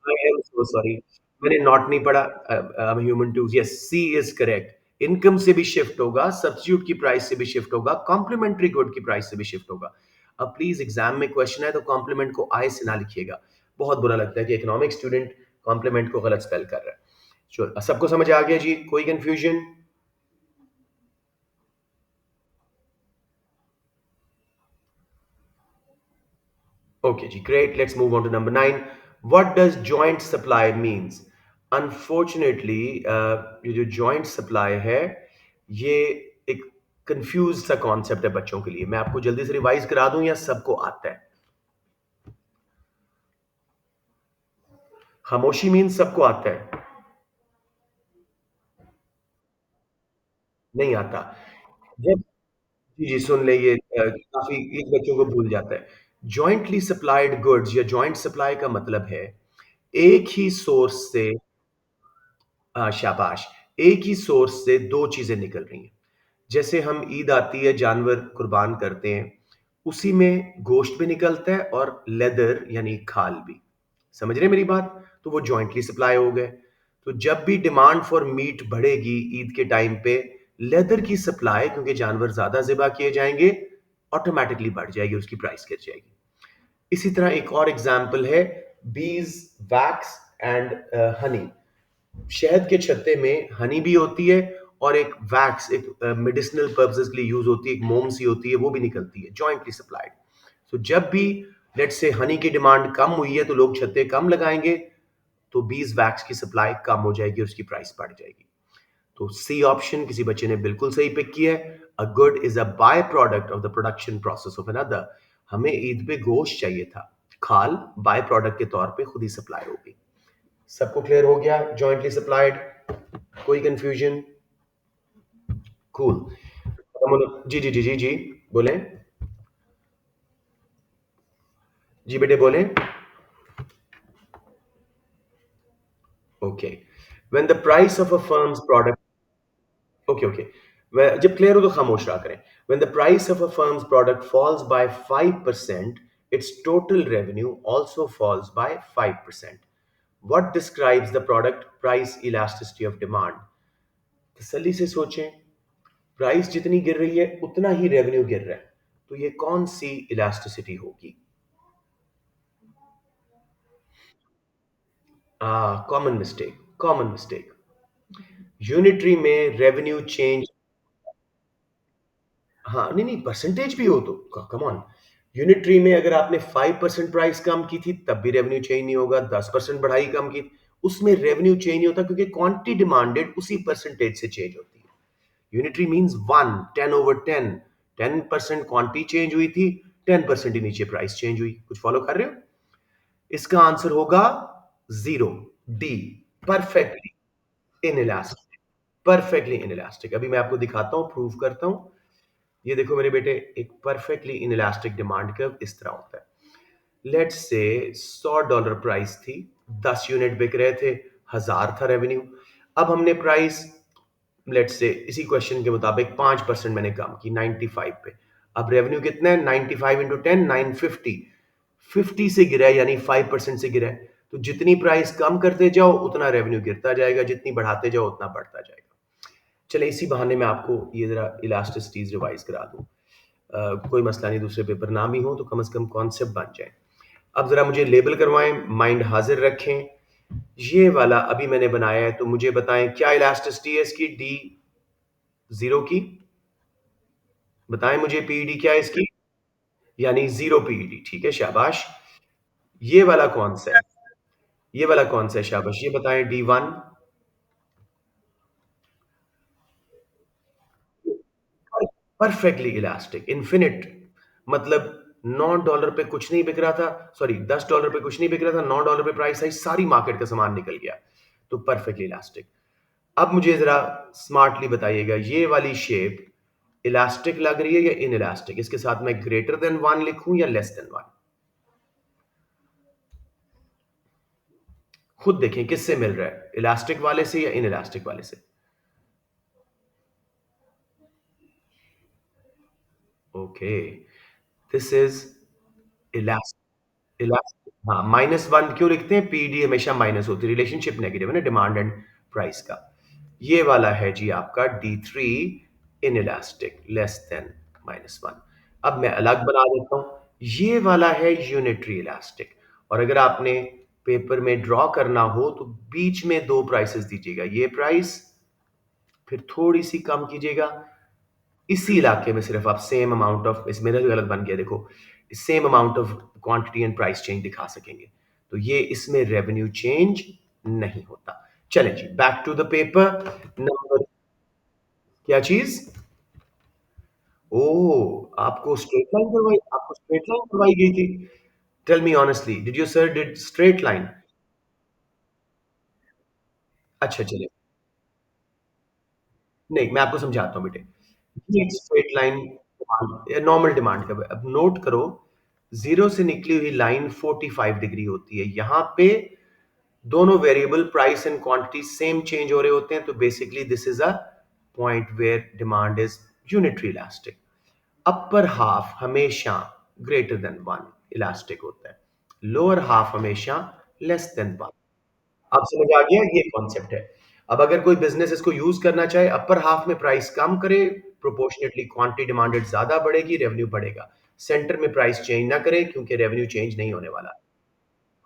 Speaker 1: आई एम सो सॉरी, मैंने नॉट नहीं पढ़ा। I am human too, yes, C is correct. Income से भी शिफ्ट होगा, सब्स्टिट्यूट की प्राइस से भी शिफ्ट होगा, कॉम्प्लीमेंट्री गुड की प्राइस से भी शिफ्ट होगा। अब प्लीज एग्जाम में क्वेश्चन है तो कॉम्प्लीमेंट को आई से ना लिखिएगा। बहुत बुरा लगता है कि इकोनॉमिक स्टूडेंट कॉम्प्लीमेंट को गलत स्पेल कर रहा है। चलो, सबको समझ आ गया जी, कोई कंफ्यूजन? Okay, जी, great. Let's move on to number 9. What does joint supply means? Unfortunately, ये जो joint supply है, ये एक कंफ्यूज सा कॉन्सेप्ट है बच्चों के लिए। मैं आपको जल्दी से रिवाइज करा दूं या सबको आता है? खामोशी मीन्स सबको आता है? नहीं आता। जब, जी जी सुन ले, ये काफी एक बच्चों को भूल जाता है। जॉइंटली सप्लाइड गुड्स या जॉइंट सप्लाई का मतलब है एक ही सोर्स से, शाबाश, एक ही सोर्स से दो चीजें निकल रही हैं। जैसे हम ईद आती है, जानवर कुर्बान करते हैं, उसी में गोश्त भी निकलता है और लेदर यानी खाल भी। समझ रहे हैं मेरी बात? तो वो जॉइंटली सप्लाई हो गए। तो जब भी डिमांड फॉर मीट बढ़ेगी ईद के टाइम पे, लेदर की सप्लाई, क्योंकि जानवर ज्यादा ज़िबा किए जाएंगे, ऑटोमेटिकली बढ़ जाएगी, उसकी प्राइस गिर जाएगी। इसी तरह एक और एग्जाम्पल है, बीज, वैक्स एंड हनी। शहद के छत्ते में हनी भी होती है, और एक वैक्स, एक मेडिसिनल पर्पसेस के लिए यूज होती है, एक मोम सी होती है, वो भी निकलती है, जॉइंटली सप्लाइड। सो जब भी लेट से हनी की डिमांड कम हुई है तो लोग छत्ते कम लगाएंगे, तो बीज वैक्स की सप्लाई कम हो जाएगी और उसकी प्राइस बढ़ जाएगी। तो सी ऑप्शन किसी बच्चे ने बिल्कुल सही पिक किया है। A good is a by product of the production process of another. हमें ईद पे गोश्त चाहिए था, खाल बाय प्रोडक्ट के तौर पे खुद ही सप्लाई होगी। सबको क्लियर हो गया जॉइंटली सप्लाइड? कोई कंफ्यूजन? कूल। जी जी जी जी जी, बोले। जी बेटे बोले। Okay, when the price of a firm's product, okay okay, जब क्लियर हो तो खामोश रहा करें। When the price of a firm's product falls by 5%, its total revenue also falls by 5%. What describes the product price elasticity of demand? तसल्ली से सोचें, price जितनी गिर रही है उतना ही रेवेन्यू गिर रहा है, तो ये कौन सी इलास्टिसिटी होगी? Common mistake, common mistake. Unitary में रेवेन्यू चेंज, हाँ नहीं नहीं, परसेंटेज भी हो तो कम ऑन। यूनिटरी में अगर आपने 5% प्राइस कम की थी तब भी रेवेन्यू चेंज नहीं होगा, 10% बढ़ाई कम की, उसमें रेवेन्यू चेंज नहीं होता क्योंकि क्वांटिटी डिमांडेड उसी परसेंटेज से चेंज होती है। Unitary means one, 10/10, 10% quantity change हुई थी, 10% ही नीचे प्राइस चेंज हुई। कुछ फॉलो कर रहे हो? इसका आंसर होगा zero, D, perfectly inelastic. Perfectly inelastic, अभी मैं आपको दिखाता हूं, प्रूव करता हूं। ये देखो मेरे बेटे, एक परफेक्टली इनइलास्टिक डिमांड कर्व इस तरह होता है। लेट्स से $100 प्राइस थी, 10 यूनिट बिक रहे थे, 1000 था रेवेन्यू। अब हमने प्राइस, लेट्स से इसी क्वेश्चन के मुताबिक 5% मैंने कम की 95 पे। अब रेवेन्यू कितना है? 95 इंटू 10, 950। 50 से गिरा है, यानी 5% से गिरा है। तो जितनी प्राइस कम करते जाओ उतना रेवेन्यू गिरता जाएगा, जितनी बढ़ाते जाओ उतना बढ़ता जाएगा। चले इसी बहाने मैं आपको ये जरा इलास्टिसिटीज रिवाइज करा दूं। कोई मसला नहीं, दूसरे पेपर ना भी हो तो कम से कम कॉन्सेप्ट बन जाए। अब जरा मुझे लेबल करवाएं, माइंड हाजिर रखें। ये वाला अभी मैंने बनाया है, तो मुझे बताएं क्या इलास्टिसिटी है इसकी, डी जीरो की। बताएं मुझे पीईडी क्या है इसकी, यानी जीरो पीईडी। ठीक है, शाबाश। ये वाला कौन सा है? ये वाला कौन सा है? शाबाश, ये बताएं, D1। Perfectly elastic, infinite. मतलब $9 पे कुछ नहीं बिक रहा था, सॉरी $10 पे कुछ नहीं बिक रहा था, $9 पे प्राइस आई, सारी मार्केट का सामान निकल गया। तो परफेक्टली इलास्टिक। अब मुझे जरा स्मार्टली बताइएगा, ये वाली शेप इलास्टिक लग रही है या इन इलास्टिक? इसके साथ मैं ग्रेटर देन वन लिखूं या लेस देन वन? खुद देखें किससे मिल रहा है, इलास्टिक वाले से या इन इलास्टिक वाले से। Okay, this is elastic. Elastic, हाँ, -1 क्यों लिखते हैं? पीडी हमेशा माइनस होती है, रिलेशनशिप नेगेटिव है ना डिमांड एंड प्राइस का। ये वाला है जी आपका D3, in elastic, less than -1। अब मैं अलग बना देता हूं, ये वाला है यूनिटरी इलास्टिक। और अगर आपने पेपर में ड्रॉ करना हो तो बीच में दो प्राइसेस दीजिएगा, ये प्राइस, फिर थोड़ी सी कम कीजिएगा। इसी इलाके में सिर्फ आप सेम अमाउंट ऑफ, इस मेरा भी गलत बन गया देखो, same amount of quantity and price change दिखा सकेंगे। तो ये इसमें रेवेन्यू चेंज नहीं होता। चलें जी, back to the paper. Number, क्या चीज? ओ, आपको स्ट्रेट लाइन करवाई गई थी? Tell me honestly, did your sir did straight line? अच्छा चलिए, नहीं मैं आपको समझाता हूँ बेटे। ये एक स्ट्रेट लाइन नॉर्मल डिमांड का है। अब नोट करो, जीरो से निकली हुई लाइन 45 डिग्री होती है। यहां पे दोनों variable price and quantity same change हो रहे होते हैं, तो basically this is a point where demand is unitary elastic. Upper half हमेशा ग्रेटर देन वन इलास्टिक होता है, लोअर हाफ हमेशा लेस देन वन। अब समझ आ गया, ये कॉन्सेप्ट है। अब अगर कोई बिजनेस इसको यूज करना चाहे, अपर हाफ में प्राइस कम करे, प्रोपोर्शनेटली क्वांटिटी डिमांडेड ज्यादा बढ़ेगी, रेवेन्यू बढ़ेगा। सेंटर में प्राइस चेंज ना करे क्योंकि रेवेन्यू चेंज नहीं होने वाला।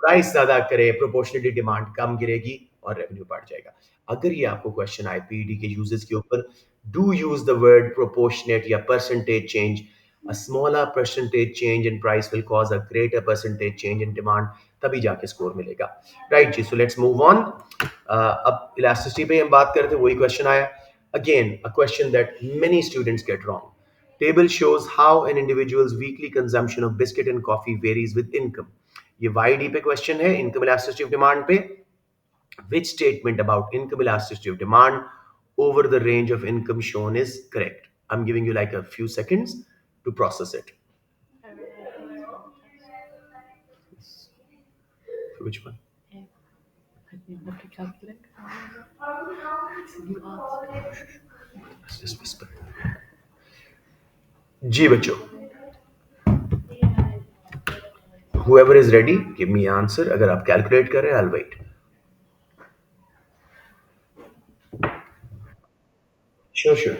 Speaker 1: प्राइस ज्यादा करे, प्रोपोर्शनली डिमांड कम गिरेगी और रेवेन्यू बढ़ जाएगा। अगर ये आपको क्वेश्चन आए पीडी के यूजेस के ऊपर, do use the word proportionate या percentage change. A smaller percentage change in price will cause a greater percentage change in demand, तभी जाके स्कोर मिलेगा। राइट जी, सो लेट्स मूव ऑन। अब इलास्टिसिटी पे हम बात करते हैं, वही क्वेश्चन आया। Again a question that many students get wrong. Table shows how an individual's weekly consumption of biscuit and coffee varies with income. ये YD पे क्वेश्चन है, इनकम इलास्टिसिटी ऑफ डिमांड पे। Which statement about income elasticity of demand over the range of income shown is correct? I'm giving you like a few seconds to process it.
Speaker 2: Everything is one test.
Speaker 1: Which one?
Speaker 2: Yeah. I didn't have to calculate. You asked.
Speaker 1: Let's just whisper. जी बच्चों, whoever is ready, give me answer. अगर आप calculate कर रहे हैं, I'll wait. Sure, sure.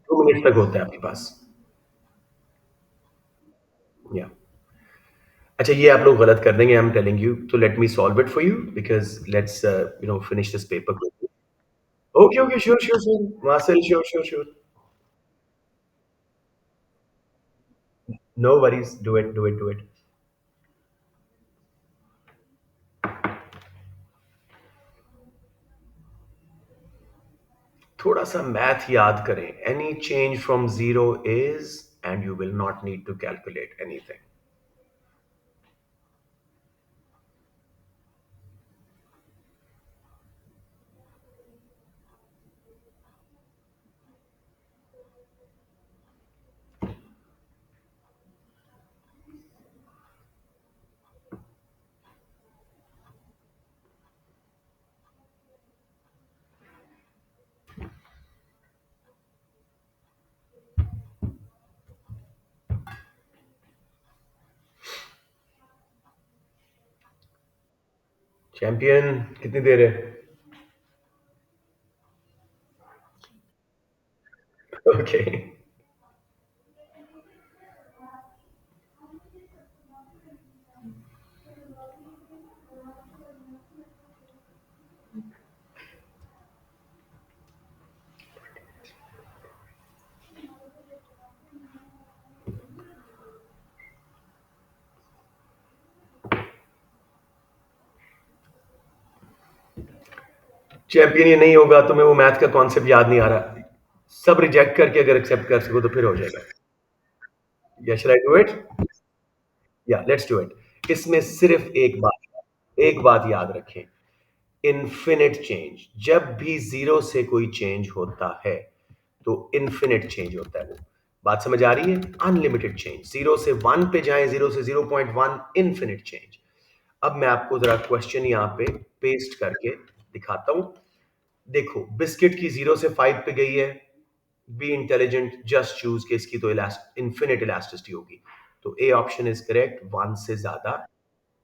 Speaker 1: 2 minute तक होता है आपके पास. या अच्छा, ये आप लोग गलत कर देंगे, आई एम टेलिंग यू. तो let me solve it for you because let's finish this paper quickly. Okay okay, sure sure sure, Marcel, sure sure sure. No worries, do it do it do it. थोड़ा सा math याद करें. Any change from zero is, and you will not need to calculate anything. Champion कितनी देर है? Okay. Champion ये नहीं होगा, तुम्हें वो मैथ का कॉन्सेप्ट याद नहीं आ रहा. सब रिजेक्ट करके अगर एक्सेप्ट कर सको तो फिर हो जाएगा. या शैल आई डू इट? या लेट्स डू इट. इसमें सिर्फ एक बात याद रखें. इन्फिनिट चेंज, जब भी जीरो से कोई चेंज होता है तो इन्फिनिट चेंज होता है. वो बात समझ आ रही है? Unlimited change. जीरो से वन पे जाएं, जीरो से 0.1, इन्फिनिट चेंज. अब मैं आपको जरा क्वेश्चन यहां पे पेस्ट करके दिखाता हूं. देखो, बिस्किट की 0 से 5 पे गई है. बी इंटेलिजेंट, जस्ट चूज के इसकी तो इन्फिनिट इलास्टिसिटी होगी. तो A option is correct. One से ज्यादा,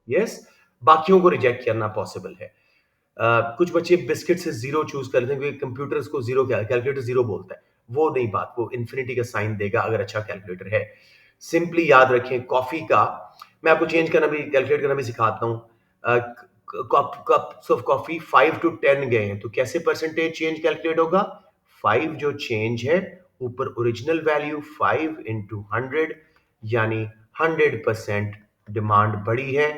Speaker 1: यस. बाकियों को रिजेक्ट करना पॉसिबल है. कुछ बच्चे बिस्किट से जीरो चूज कर लेते हैं क्योंकि कंप्यूटर उसको जीरो, क्या कैलकुलेटर जीरो बोलता है. वो नहीं बात, वो इन्फिनिटी का साइन देगा अगर अच्छा कैलकुलेटर है. सिंपली याद रखें, कॉफी का मैं आपको चेंज करना भी, कैलकुलेट करना भी सिखाता हूं. कप्स ऑफ कॉफी 5 to 10 गए हैं तो कैसे परसेंटेज चेंज कैलकुलेट होगा? 5 जो चेंज है, ऊपर ओरिजिनल वैल्यू 5 into 100, यानी 100% डिमांड बढ़ी है.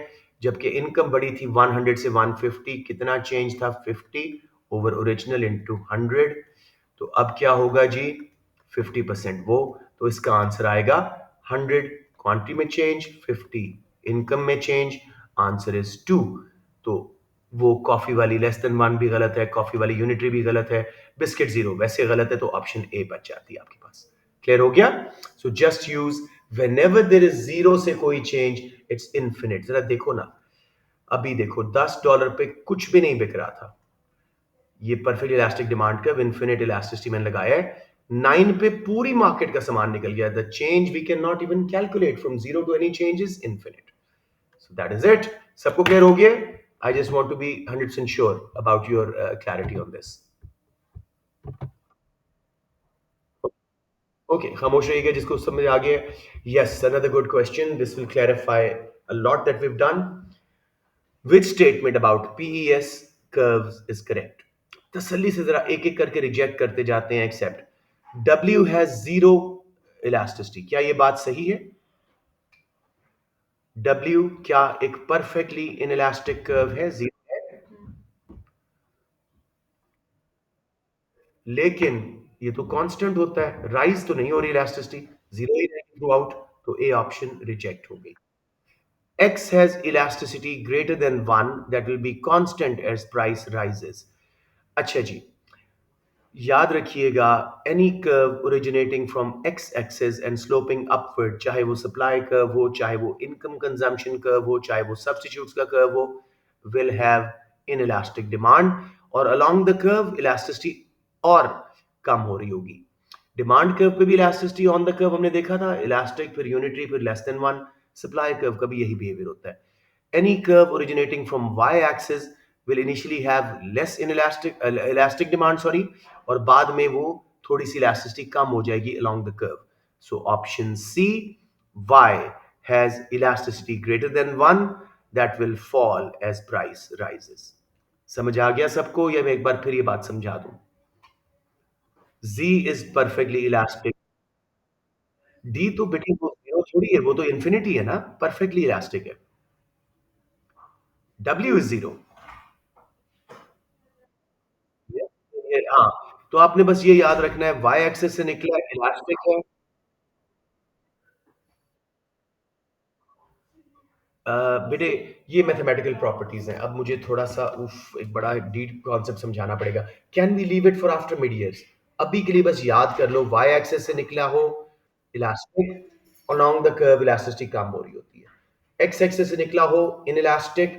Speaker 1: जबकि इनकम बढ़ी थी 100 से 150, कितना चेंज था? 50 ओवर ओरिजिनल इंटू 100. तो अब क्या होगा जी? 50% वो. तो इसका आंसर आएगा 100 क्वांटिटी में चेंज, 50 इनकम में चेंज. Answer is 2. तो वो कॉफी वाली लेस देन 1 भी गलत है, कॉफी वाली यूनिटरी भी गलत है, बिस्किट जीरो वैसे गलत है. तो ऑप्शन ए बच जाती है आपके पास. क्लियर हो गया? So just use whenever there is zero से कोई चेंज, इट्स इन्फिनिट. जरा देखो ना, अभी देखो $10 पे कुछ भी नहीं बिक रहा था. ये परफेक्ट इलास्टिक डिमांड का इन्फिनिट इलास्टिसिटी मैंने लगाया है. 9 पे पूरी मार्केट का सामान निकल गया. The change we can not even calculate from zero to any change is infinite. So that is it. सबको क्लियर हो गया? I just want to be 100% sure about your clarity on this. Okay, खामोश रहिएगा जिसको समझ आ गया. Yes, another good question. This will clarify a lot that we've done. Which statement about PES curves is correct? तसल्ली से जरा एक एक करके रिजेक्ट करते जाते हैं। Except W has zero elasticity, क्या ये बात सही है? डब्ल्यू क्या एक परफेक्टली इनइलास्टिक कर्व है? जीरो है। लेकिन ये तो कांस्टेंट होता है, राइज तो नहीं हो रही इलास्टिसिटी, जीरो ही रहेगी थ्रू आउट। तो ए ऑप्शन रिजेक्ट हो गई। X has elasticity greater than 1 that will be constant as price rises। अच्छा जी, याद रखिएगा, any curve originating from x axis and sloping upward, चाहे वो सप्लाई कर्व हो, चाहे वो इनकम कंजम्पशन कर्व हो, चाहे वो सब्सटीट्यूट्स का कर्व हो, will have in elastic demand. और अलोंग द कर्व इलास्टिसिटी और कम हो रही होगी। डिमांड कर्व पे भी इलास्टिसिटी ऑन द कर्व हमने देखा था, इलास्टिक फिर यूनिटरी फिर less than one. Supply curve का भी यही बिहेवियर होता है। Any curve originating from y-axis will initially have less elastic demand, sorry, और बाद में वो थोड़ी सी elasticity कम हो जाएगी along the curve। So option C, y has elasticity greater than 1 that will fall as price rises। समझ आ गया सबको, या मैं एक बार फिर ये बात समझा दूं? Z is perfectly elastic। D तो बेटी वो zero थोड़ी है, वो तो infinity है ना, perfectly elastic है। W is zero। हाँ, तो आपने बस ये याद रखना है, वाई एक्सिस से निकला इलास्टिक है। बेटे, ये मैथमेटिकल प्रॉपर्टीज हैं। अब मुझे थोड़ा सा एक बड़ा डीप कॉन्सेप्ट समझाना पड़ेगा। Can we leave it for after mid years? अभी के लिए बस याद कर लो, वाई एक्सिस से निकला हो elastic, along the curve elasticity कम हो रही होती है। एक्स एक्सिस से निकला हो इन इलास्टिक,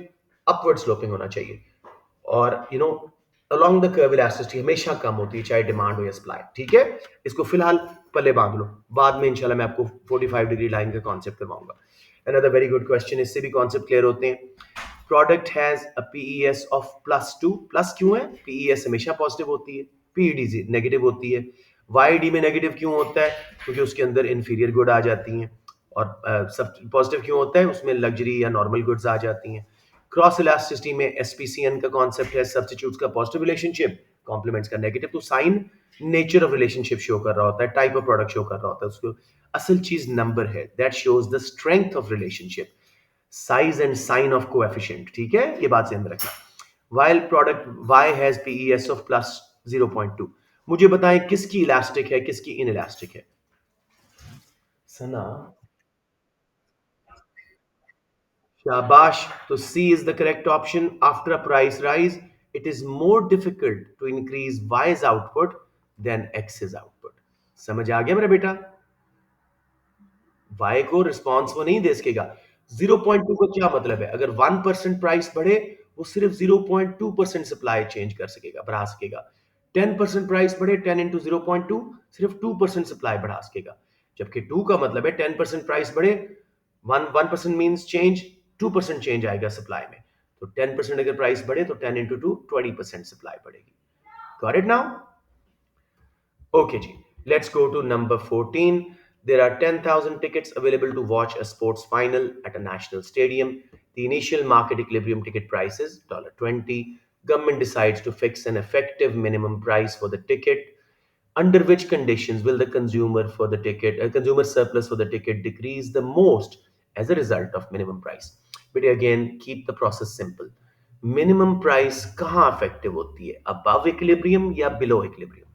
Speaker 1: अपवर्ड स्लोपिंग होना चाहिए। और अलोंग द कर्व इलास्टिसिटी हमेशा कम होती है, चाहे डिमांड हो या सप्लाई। ठीक है, इसको फिलहाल पल्ले बांध लो, बाद में इंशाल्लाह मैं आपको 45 डिग्री लाइन का कॉन्सेप्ट करवाऊंगा। अनदर वेरी गुड क्वेश्चन, इससे भी कॉन्सेप्ट क्लियर होते हैं। Product has a PES of +2। Plus क्यों है? पीईएस हमेशा पॉजिटिव होती है, पीईडी नेगेटिव होती है। वाईडी में नेगेटिव क्यों होता है? क्योंकि उसके अंदर इंफीरियर गुड आ जाती हैं। और सब पॉजिटिव क्यों होता है? उसमें लग्जरी या नॉर्मल गुड्स आ जाती हैं। क्रॉस इलास्टिसिटी में एसपीसीएन का कॉन्सेप्ट है, सब्स्टिट्यूट्स का पॉजिटिव रिलेशनशिप, कॉम्प्लीमेंट्स का नेगेटिव। तो sign nature of relationship show कर रहा होता है, टाइप ऑफ प्रोडक्ट शो कर रहा होता है उसको। असल चीज नंबर है, that shows the strength of relationship, size and sign of coefficient. ठीक है, ये बात ध्यान रखना। While product y has PES of +0.2। मुझे बताएं किसकी इलास्टिक है, किसकी इन इलास्टिक है? सना, शाबाश। तो C is the correct option. After a price rise it is more difficult to increase Y's output than X is output. समझ आ गया मेरा बेटा? वाई को रिस्पॉन्स वो नहीं दे सकेगा। 0.2 का क्या मतलब है? अगर 1% प्राइस बढ़े, वो सिर्फ 0.2% सप्लाई चेंज कर सकेगा, बढ़ा सकेगा। 10% प्राइस बढ़े, 10 इंटू 0.2, सिर्फ 2% सप्लाई बढ़ा सकेगा। जबकि 2 का मतलब है 10% प्राइस बढ़े, 1% मीन्स चेंज, 2% चेंज आएगा सप्लाई में। तो 10% अगर प्राइस बढ़े तो 10 इंटू 2 20% सप्लाई बढ़ेगी। Got it now? Okay, ji. Let's go to number 14. There are 10,000 tickets available to watch a sports final at a national stadium. The initial market equilibrium ticket price is $20. Government decides to fix an effective minimum price for the ticket. Under which conditions will the consumer surplus for the ticket decrease the most as a result of minimum price? But again, keep the process simple. Minimum price कहाँ effective होती है? Above equilibrium या below equilibrium?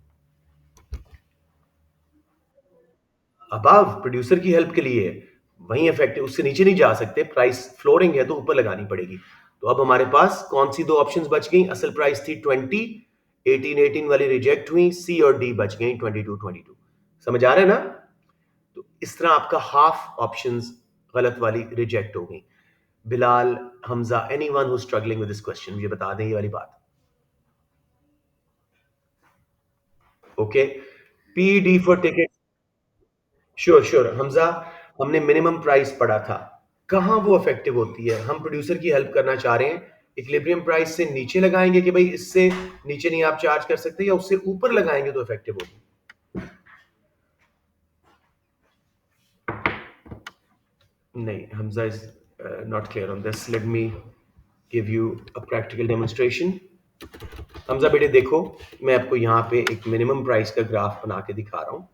Speaker 1: Above producer की help के लिए है, वहीं effective, उससे नीचे नहीं जा सकते। प्राइस फ्लोरिंग है तो ऊपर लगानी पड़ेगी। तो अब हमारे पास कौन सी दो ऑप्शंस बच गई? असल प्राइस थी 20, 18 वाली रिजेक्ट हुई, सी और डी बच गई 22। समझ आ रहा है ना? तो इस तरह आपका हाफ ऑप्शंस गलत वाली रिजेक्ट हो गई। Bilal, Hamza, anyone who struggling with this question, मुझे बता दें ये वाली बात। Okay, P D for ticket. Sure sure Hamza, हमने मिनिमम प्राइस पढ़ा था, कहां वो इफेक्टिव होती है? हम प्रोड्यूसर की हेल्प करना चाह रहे हैं। इक्विलिब्रियम प्राइस से नीचे लगाएंगे कि भाई इससे नीचे नहीं आप चार्ज कर सकते, या उससे ऊपर लगाएंगे तो इफेक्टिव होगी? नहीं, Hamza is not clear on this. Let me give you a practical demonstration. Hamza बेटे देखो, मैं आपको यहाँ पे एक मिनिमम प्राइस का ग्राफ बना के दिखा रहा हूँ।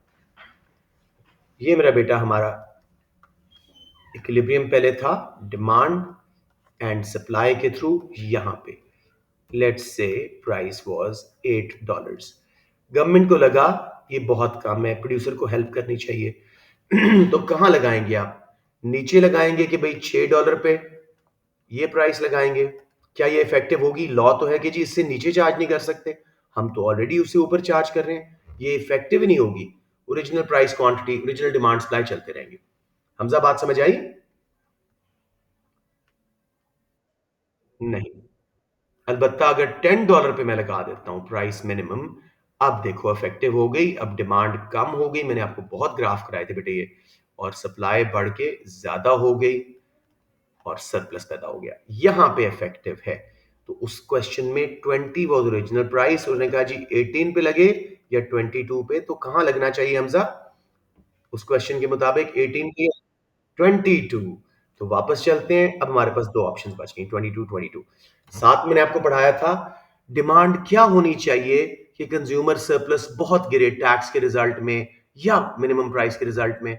Speaker 1: ये मेरा बेटा हमारा इक्विलिब्रियम पहले था डिमांड एंड सप्लाई के थ्रू यहाँ पे। Let's say price was $8। Government को लगा ये बहुत कम है, प्रोड्यूसर को हेल्प करनी चाहिए। तो कहाँ लगाएंगे आप? नीचे लगाएंगे कि भाई $6 पे ये प्राइस लगाएंगे। क्या ये इफेक्टिव होगी? लॉ तो है कि जी इससे नीचे चार्ज नहीं कर सकते, हम तो ऑलरेडी उससे ऊपर चार्ज कर रहे हैं, ये इफेक्टिव ही नहीं होगी। Original price quantity, original demand supply चलते रहेंगे। हमजा बात समझ आई? नहीं। अलबत्ता अगर $10 पे मैं लगा देता हूं प्राइस मिनिमम, अब देखो इफेक्टिव हो गई, अब डिमांड कम हो गई, मैंने आपको बहुत ग्राफ कराए थे बेटे ये, और सप्लाई बढ़ के ज्यादा हो गई और सरप्लस पैदा हो गया, यहां पे इफेक्टिव है। तो उस क्वेश्चन में 20 वॉज ओरिजिनल प्राइस, उन्होंने कहा जी 18 पे लगे या 22 पे, तो कहां लगना चाहिए हमजा? उस क्वेश्चन के मुताबिक 18 पे, 22। तो वापस चलते हैं, अब हमारे पास दो ऑप्शंस बच गई, 22 22। साथ मैंने आपको पढ़ाया था डिमांड क्या होनी चाहिए कि कंज्यूमर सरप्लस बहुत गिरे टैक्स के रिजल्ट में या मिनिमम प्राइस के रिजल्ट में,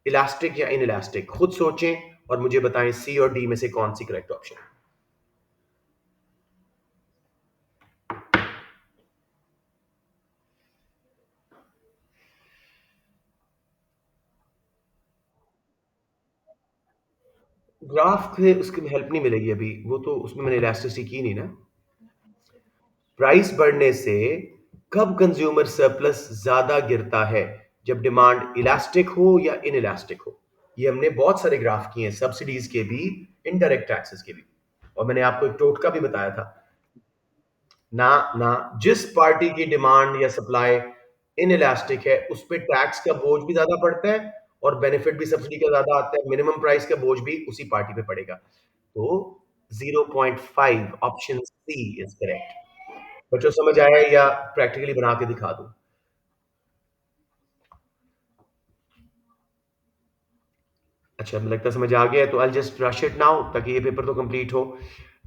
Speaker 1: इलास्टिक या इन इलास्टिक, खुद सोचें और मुझे बताएं सी और डी में से कौन सी करेक्ट ऑप्शन है। ग्राफ से उसकी हेल्प नहीं मिलेगी अभी, वो तो उसमें मैंने इलास्टिसिटी की नहीं ना। प्राइस बढ़ने से कब कंज्यूमर सरप्लस ज्यादा गिरता है? जब डिमांड इलास्टिक हो या इन इलास्टिक हो। ये हमने बहुत सारे ग्राफ किए हैं, सब्सिडीज के भी, इनडायरेक्ट टैक्सेस के भी, और मैंने आपको एक टोटका भी बताया था ना। ना, जिस पार्टी की डिमांड या सप्लाई इन इलास्टिक है उस पे टैक्स का बोझ भी ज्यादा पड़ता है और बेनिफिट भी सब्सिडी का ज्यादा आता है, मिनिमम प्राइस का बोझ भी उसी पार्टी पे पड़ेगा। तो 0.5 ऑप्शन सी इज करेक्ट। बच्चों समझ आया या प्रैक्टिकली बना के दिखा दूं? अच्छा, मुझे लगता है समझ आ गया है, तो I just rush it now ताकि ये पेपर तो कंप्लीट हो।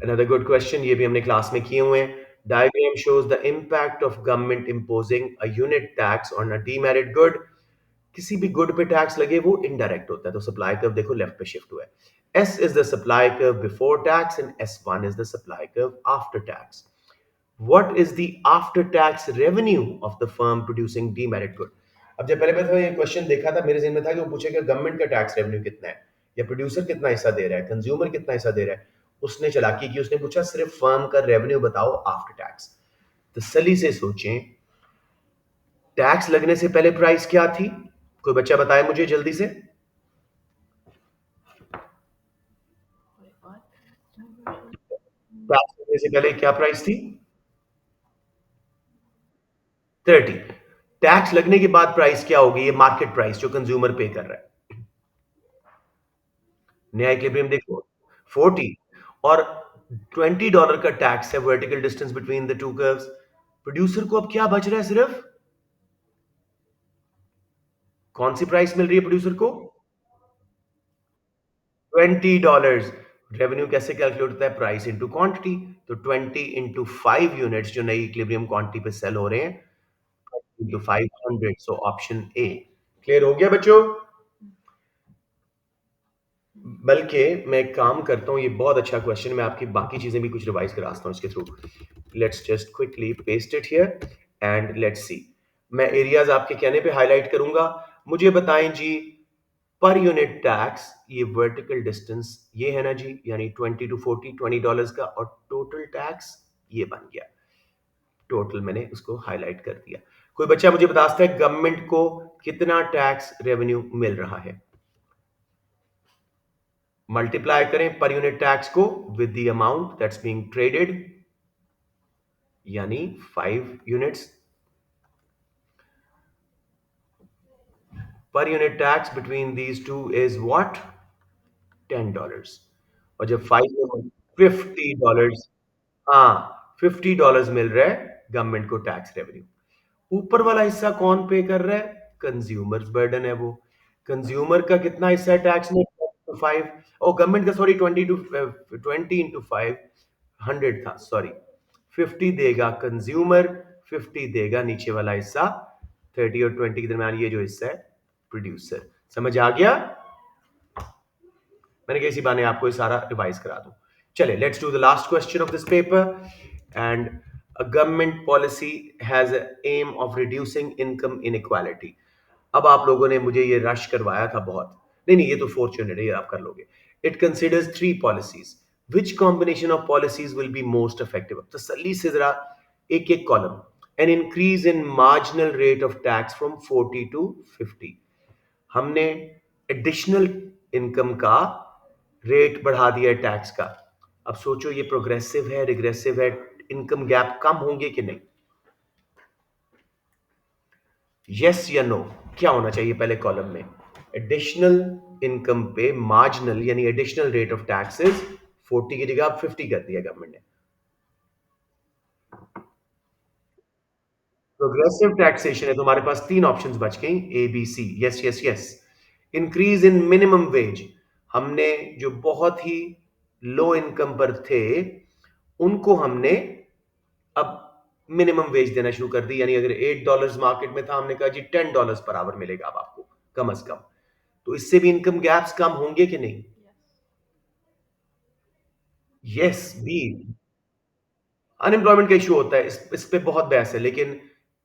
Speaker 1: अनदर गुड क्वेश्चन, ये भी हमने क्लास में किए हुए हैं। Diagram shows the impact of government imposing a unit tax on a demerit good. किसी भी गुड पे टैक्स लगे वो इनडायरेक्ट होता है, तो सप्लाई कर्व देखो लेफ्ट पे शिफ्ट हुआ है। S is the supply curve before tax and S1 is the supply curve after tax. What is the after tax revenue of the firm producing demerit good? अब जब पहले मैंने ये question देखा था, मेरे ज़हन में था कि वो पूछेगा गवर्नमेंट का टैक्स रेवेन्यू कितना है या प्रोड्यूसर कितना हिस्सा दे रहा है, कंज्यूमर कितना हिस्सा दे रहा है। उसने चालाकी की, उसने पूछा सिर्फ फर्म का रेवेन्यू बताओ आफ्टर टैक्स। तसल्ली से सोचें, टैक्स लगने से पहले प्राइस क्या थी? कोई बच्चा बताए मुझे जल्दी से। टैक्स लगने से पहले क्या प्राइस थी? 30। टैक्स लगने के बाद प्राइस क्या होगी? ये मार्केट प्राइस जो कंज्यूमर पे कर रहा है। नया इक्विलिब्रियम देखो 40 और $20 का टैक्स है, vertical distance between the two curves. Producer को अब क्या बच रहा है? सिर्फ कौन सी प्राइस मिल रही है प्रोड्यूसर को? $20। रेवेन्यू कैसे कैलकुलेट होता है? Price into quantity. तो 20 इंटू 5 यूनिट्स जो नई इक्विलिब्रियम क्वांटिटी पे सेल हो रहे हैं, into 500, so option A. Clear हो गया बच्चों? बल्कि मैं एक काम करता हूं, ये बहुत अच्छा क्वेश्चन, मैं आपकी बाकी चीजें भी कुछ रिवाइज कराता हूं इसके through. Let's just quickly paste it here and let's see. मैं एरियाज आपके कहने पे हाईलाइट करूंगा। मुझे बताएं जी, पर यूनिट टैक्स, ये वर्टिकल डिस्टेंस ये है ना जी, यानी 20 टू 40, $20 का, और टोटल टैक्स ये बन गया। टोटल मैंने उसको हाईलाइट कर दिया। कोई बच्चा मुझे बता सकता है गवर्नमेंट को कितना टैक्स रेवेन्यू मिल रहा है? मल्टीप्लाई करें पर यूनिट टैक्स को with the amount that's being traded, यानी 5 units. Per unit tax between these two is what? $10। और जब 5 $50, हाँ, $50 मिल रहा है गवर्नमेंट को टैक्स रेवेन्यू। ऊपर वाला हिस्सा कौन पे कर रहा है? कंज्यूमर्स बर्डन है वो। कंज्यूमर का कितना हिस्सा है टैक्स में? 5। ओ गवर्नमेंट का, सॉरी, 20 इंटू 5 100 था, सॉरी। 50 देगा कंज्यूमर, 50 देगा नीचे वाला हिस्सा, 30 और 20 के दरमियान ये जो हिस्सा है प्रोड्यूसर। समझ आ गया? मैंने कहा इसी बहाने आपको ये सारा रिवाइज करा दूं। चले, let's do the last question of this paper. And a government policy has aim of reducing income inequality. अब आप लोगों ने मुझे ये रश करवाया था बहुत। नहीं नहीं, ये तो फॉर्चुनेट है, ये आप कर लोगे। It considers three policies. Which combination of policies will be most effective? तसल्ली से जरा एक एक column. An increase in marginal rate of tax from 40 to 50। हमने एडिशनल इनकम का रेट बढ़ा दिया है टैक्स का। अब सोचो ये प्रोग्रेसिव है, रिग्रेसिव है, इनकम गैप कम होंगे कि नहीं? यस या नो? क्या होना चाहिए पहले कॉलम में? एडिशनल इनकम पे मार्जिनल यानी एडिशनल रेट ऑफ टैक्सेस 40 की जगह 50 कर दिया गवर्नमेंट ने। प्रोग्रेसिव टैक्सेशन है, तुम्हारे पास तीन ऑप्शंस बच गई, A B C. Yes yes yes. Increase in minimum wage, हमने जो बहुत ही लो इनकम पर थे उनको हमने अब मिनिमम वेज देना शुरू कर दी, यानी अगर $8 मार्केट में था, हमने कहा जी $10 पर आवर मिलेगा अब आपको कम अज कम। तो इससे भी इनकम गैप्स कम होंगे कि नहीं? Yes B. अनएम्प्लॉयमेंट का इशू होता है, इस पे बहुत बहस है, लेकिन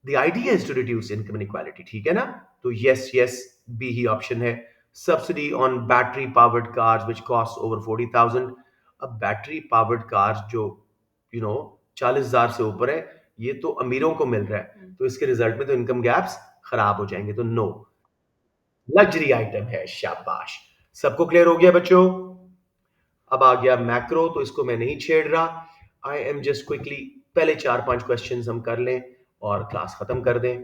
Speaker 1: the idea is to reduce income inequality, ठीक है ना? तो यस यस, बी ही ऑप्शन है। Subsidy on battery powered cars which cost over 40,000। अब बैटरी पावर्ड कार्स जो 40,000 से ऊपर है, ये तो अमीरों को मिल रहा है, तो इसके रिजल्ट में तो इनकम गैप्स खराब हो जाएंगे, तो नो। लग्जरी आइटम है, शाबाश। सबको क्लियर हो गया बच्चों? अब आ गया मैक्रो, तो इसको मैं नहीं छेड़ रहा। आई एम जस्ट क्विकली पहले चार पांच क्वेश्चंस हम कर लें और क्लास खत्म कर दें,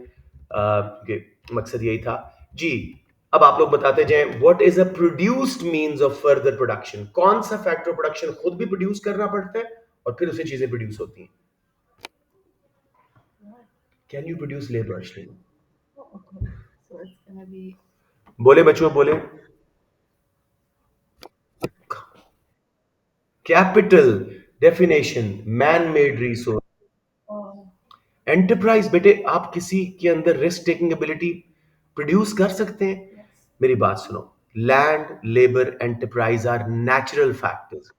Speaker 1: क्योंकि मकसद यही था जी। अब आप लोग बताते जाएं, what is a produced means of further production? कौन सा फैक्टर ऑफ प्रोडक्शन खुद भी प्रोड्यूस करना पड़ता है और फिर उसे चीजें प्रोड्यूस होती हैं? Can you produce labour?
Speaker 2: So it's gonna be
Speaker 1: बोले बच्चों, बोले। Capital definition, man made resource.
Speaker 2: oh
Speaker 1: enterprise बेटे, आप किसी के अंदर रिस्क टेकिंग एबिलिटी प्रोड्यूस कर सकते हैं।
Speaker 2: yes
Speaker 1: मेरी बात सुनो, land, labour, enterprise are natural factors.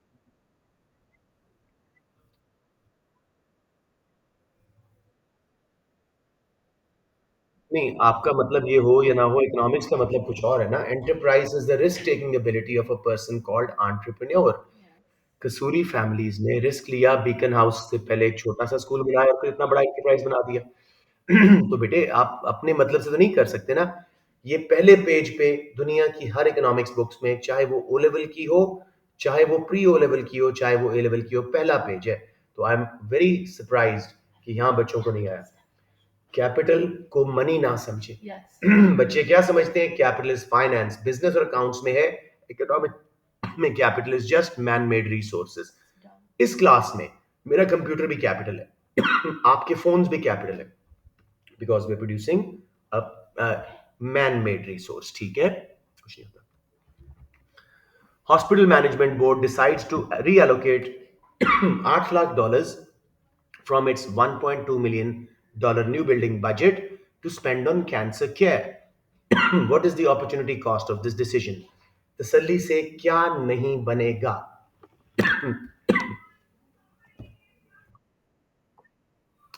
Speaker 1: नहीं, आपका मतलब ये हो या ना हो, इकोनॉमिक्स का मतलब कुछ और है ना। Enterprise is the risk taking ability of a person called entrepreneur.
Speaker 2: yes
Speaker 1: kasuri families ने रिस्क लिया, बीकन हाउस से पहले एक छोटा सा स्कूल बनाया और फिर इतना बड़ा एंटरप्राइज बना दिया। तो बेटे आप अपने मतलब से तो नहीं कर सकते ना। ये पहले पेज पे दुनिया की हर इकोनॉमिक्स बुक्स में, चाहे वो ओ लेवल की हो, चाहे वो प्री ओ लेवल की हो, चाहे वो ए लेवल की हो, पहला पेज है। तो आई एम वेरी सरप्राइज्ड कि यहाँ बच्चों को नहीं आया। कैपिटल को मनी ना समझे।
Speaker 2: yes
Speaker 1: बच्चे क्या समझते हैं? कैपिटल इज फाइनेंस, बिजनेस और अकाउंट्स में है। इकोनॉमिक में capital is just man made resources.
Speaker 2: done
Speaker 1: इस क्लास में मेरा कंप्यूटर भी कैपिटल है, आपके फोन्स भी कैपिटल है, because we producing a man made resource, ठीक है? कुछ नहीं होता। Hospital management board decides to reallocate $8 lakh from its $1.2 million new building budget to spend on cancer care. What is the opportunity cost of this decision? तसल्ली से क्या नहीं बनेगा?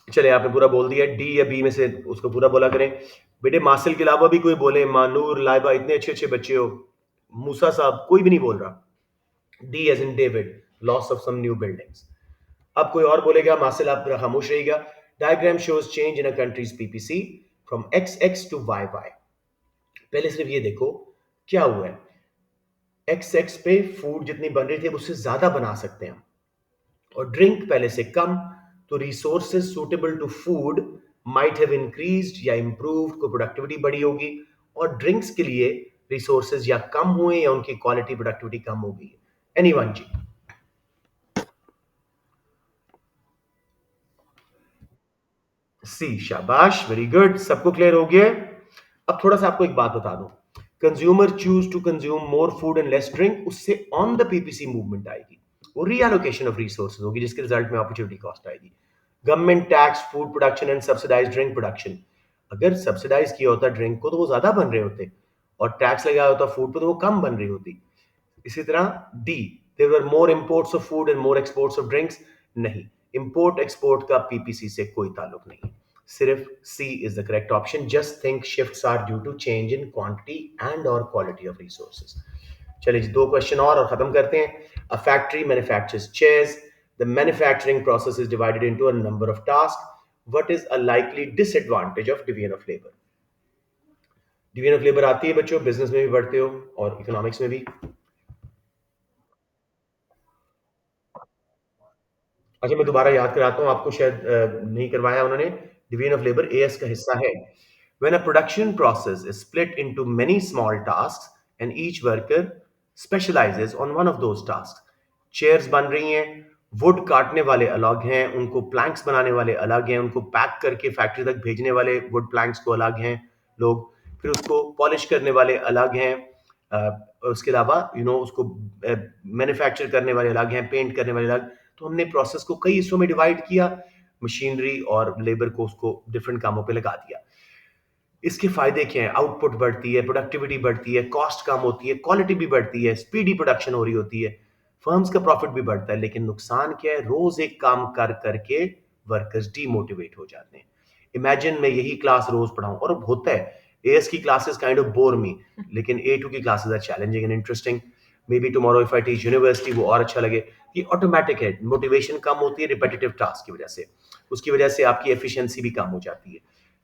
Speaker 1: चले, आपने पूरा बोल दिया, डी या बी में से उसको पूरा बोला करें। बेटे मासिल के अलावा भी कोई बोले, मानूर, लाइबा, इतने अच्छे अच्छे बच्चे हो, मूसा साहब, कोई भी नहीं बोल रहा। D as in David, loss of some new buildings. अब कोई और बोलेगा, मासिल आप खामोश रहिएगा। Diagram shows change in a country's PPC from X X to Y Y. पहले सिर्फ ये देखो क्या हुआ है। एक्स एक्स पे फूड जितनी बन रही थी उससे ज्यादा बना सकते हैं हम, और ड्रिंक पहले से कम, तो resources suitable to food might have increased या इंप्रूव्ड, को प्रोडक्टिविटी बढ़ी होगी। और ड्रिंक्स के लिए रिसोर्सेज या कम हुए या उनकी क्वालिटी प्रोडक्टिविटी कम हो गई। एनीवन जी? सी, शाबाश, वेरी गुड, सबको क्लियर हो गया? अब थोड़ा सा आपको एक बात बता दूं, consumer choose to consume more food and less drink, उससे ऑन द पीपीसी मूवमेंट आएगी, वो रीएलोकेशन ऑफ रिसोर्सेज होगी, जिसके रिजल्ट में अपॉर्चुनिटी कॉस्ट आएगी। Government tax food production and subsidize drink production. अगर सब्सिडाइज किया होता ड्रिंक को तो वो ज्यादा बन रहे होते, और टैक्स लगाया होता फूड पे तो वो कम बन रही होती। इसी तरह D, there were more imports of food and more exports of drinks. नहीं, इंपोर्ट एक्सपोर्ट का पीपीसी से कोई ताल्लुक नहीं, सिर्फ C is the correct option. Just think shifts are due to change in quantity and और क्वालिटी ऑफ रिसोर्सेज। चलिए जी, दो क्वेश्चन और खत्म करते हैं। A factory manufactures chairs, the manufacturing process is divided into a number of task, what is a likely disadvantage of division of labour. Division of labour आती है बच्चों, बिजनेस में भी पढ़ते हो और इकोनॉमिक्स में भी। अच्छा, मैं दोबारा याद कराता हूँ आपको, शायद नहीं करवाया उन्होंने। डिवीजन ऑफ लेबर एएस का हिस्सा है। When a production process is split into many small tasks and each worker specialises on one of those task. Chairs बन रही हैं, वुड काटने वाले अलग हैं, उनको प्लैंक्स बनाने वाले अलग हैं, उनको पैक करके फैक्ट्री तक भेजने वाले वुड प्लैंक्स को अलग हैं लोग, फिर उसको पॉलिश करने वाले अलग हैं, उसके अलावा उसको मैन्युफैक्चर करने वाले अलग हैं, पेंट करने वाले अलग। तो हमने प्रोसेस को कई हिस्सों में डिवाइड किया, मशीनरी और लेबर को उसको डिफरेंट कामों पे लगा दिया। इसके फायदे क्या हैं? आउटपुट बढ़ती है, प्रोडक्टिविटी बढ़ती है, कॉस्ट कम होती है, क्वालिटी भी बढ़ती है, स्पीडी प्रोडक्शन हो रही होती है, फर्म्स का प्रॉफिट भी बढ़ता है। लेकिन नुकसान क्या है? रोज एक काम कर करके वर्कर्स डीमोटिवेट हो जाते हैं। इमेजिन मैं यही क्लास रोज पढ़ाऊं, और अब होता है एएस की classes kind of bore me, लेकिन ए टू की classes are challenging and interesting. Maybe tomorrow if I teach university वो और अच्छा लगे। ये ऑटोमेटिक है, मोटिवेशन कम होती है रिपीटेटिव टास्क की वजह से, उसकी वजह से आपकी एफिशिएंसी भी कम हो जाती है।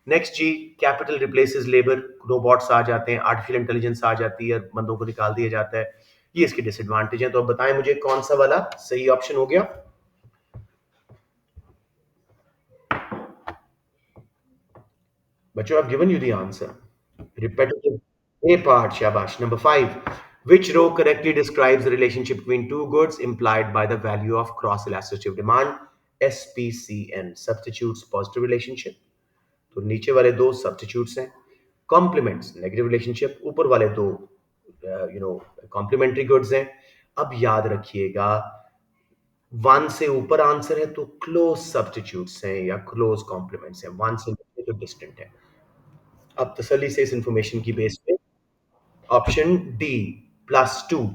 Speaker 1: नेक्स्ट जी, कैपिटल रिप्लेसेस लेबर, रोबोट्स आ जाते हैं, आर्टिफिशियल इंटेलिजेंस आ जाती है, बंदों को निकाल दिया जाता है। ये इसके डिसएडवांटेज हैं। तो अब बताएं मुझे कौन सा वाला सही ऑप्शन हो गया। बच्चों, I've given you the answer. Repetitive A part, shabash. Number 5. Which row correctly describes the relationship between two goods implied by the value of cross elasticity of demand? SPCN. Substitutes positive relationship. तो नीचे वाले दो substitutes हैं। Compliments negative relationship, ऊपर वाले दो complementary goods हैं। अब याद रखिएगा, वन से ऊपर आंसर है तो क्लोज सब्स्टिट्यूट्स हैं या क्लोज कॉम्प्लीमेंट्स हैं, वन से नीचे तो डिस्टेंट है। अब तसल्ली से इस इंफॉर्मेशन की बेस पे ऑप्शन डी +2,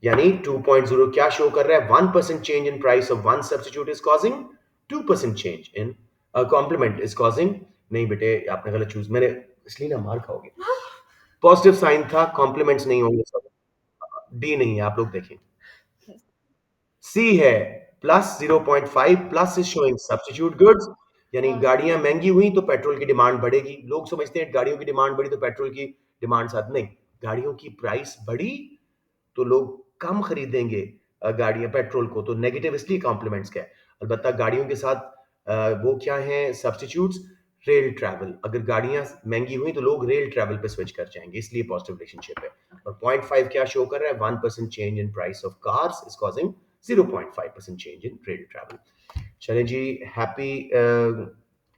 Speaker 1: यानी 2.0 क्या शो कर रहा है? 1% change in price of one substitute is causing 2% change in complement is causing. नहीं बेटे, आपने गलत चूज, मैंने इसलिए ना मार खाओगे। पॉजिटिव साइन था, कॉम्प्लीमेंट्स नहीं होंगे सब। डी नहीं है, आप लोग देखें। सी है, +0.5, plus is showing substitute goods, यानी गाड़ियां महंगी हुई तो पेट्रोल की डिमांड बढ़ेगी। लोग समझते हैं गाड़ियों की डिमांड बढ़ी तो पेट्रोल की डिमांड साथ, नहीं, गाड़ियों की प्राइस बढ़ी तो लोग कम खरीदेंगे गाड़ियां पेट्रोल को, तो नेगेटिव इसलिए कॉम्प्लीमेंट्स का है। अलबत्ता गाड़ियों के साथ वो क्या है सब्स्टिट्यूट्स? Rail travel. अगर गाड़ियां महंगी हुई तो लोग रेल ट्रैवल पे स्विच कर जाएंगे, इसलिए पॉजिटिव रिलेशनशिप है। और 0.5 क्या शो कर रहा है? 1% change in price of cars is causing 0.5% change in rail travel. चलें जी, happy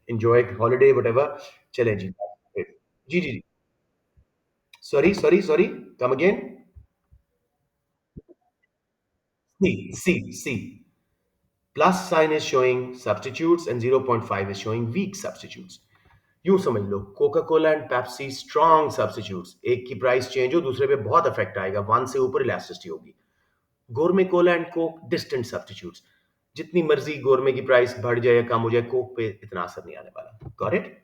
Speaker 1: enjoy holiday whatever. चलें जी, जी जी जी, sorry sorry sorry, come again. C, C, C. Plus sign is showing substitutes and 0.5 is showing weak substitutes. यूं समझ लो, Coca Cola and Pepsi strong substitutes, एक की प्राइस चेंज हो दूसरे पे बहुत इफेक्ट आएगा, वन से ऊपर इलास्टिसिटी होगी। गोरमे Cola and Coke distant substitutes, जितनी मर्जी गोरमे की प्राइस बढ़ जाए या कम हो जाए, कोक पे इतना असर नहीं आने वाला। Got it?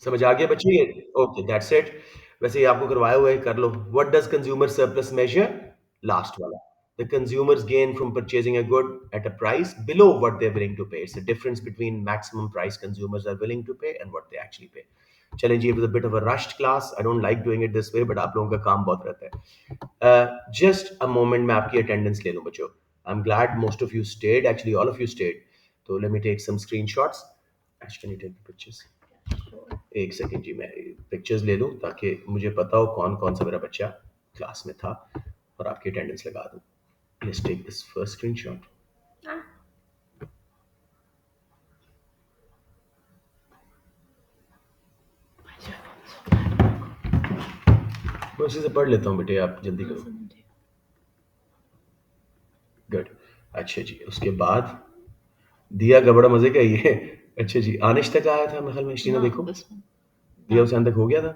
Speaker 1: समझ आ गया बच्चों ये? Okay, that's it. वैसे ये आपको करवाया हुआ है, कर लो। What does consumer surplus measure? Last वाला। The consumers gain from purchasing a good at a price below what they're willing to pay. It's the difference between maximum price consumers are willing to pay and what they actually pay. चलें जी, it was a bit of a rushed class. I don't like doing it this way, but आप लोगों का काम बहुत रहता है। Just a moment, मैं आपकी attendance ले लूँ बच्चों। I'm glad most of you stayed. Actually, all of you stayed. So let me take some screenshots. Ash, can you take the pictures? एक सेकेंड जी, मैं पिक्चर्स ले लूँ ताकि मुझे पता हो कौन कौन सा मेरा बच्चा क्लास में था और आपकी अटेंडेंस लगा दूँ। Let's take this first screenshot. मैं उसी से पढ़ लेता हूँ बेटे, आप जल्दी करो। गुड। अच्छा जी, उसके बाद दिया का बड़ा मजे का ही है। अच्छा जी, आनिश तक आया था मेरे ख्याल में, शीना
Speaker 2: No,
Speaker 1: देखो,
Speaker 2: this one.
Speaker 1: दिया
Speaker 2: Down,
Speaker 1: हुसैन तक हो गया था।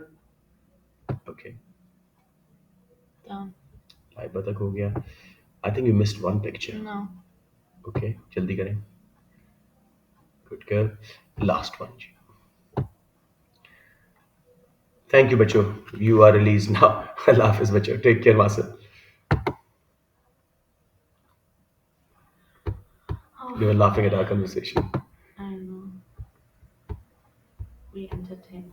Speaker 1: Okay,
Speaker 2: down.
Speaker 1: लाइबा तक हो गया। I think you missed one picture.
Speaker 2: No.
Speaker 1: Okay, जल्दी करें। गुड गर्ल, लास्ट वन जी। थैंक यू बच्चों, यू आर रिलीज नाउ। अल्लाह हाफिज बच्चों, टेक केयर मासे।
Speaker 2: Oh,
Speaker 1: We were laughing at our conversation.
Speaker 2: I know. We entertain.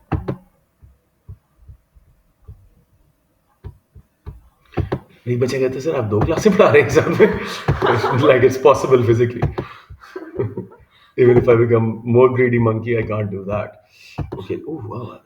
Speaker 1: नहीं बच्चे कहते सर आप 2 क्लासें पढ़ा रहे हैं एग्जाम में। Like it's possible physically. Even if I become more greedy monkey, I can't do that. Okay. Oh wow.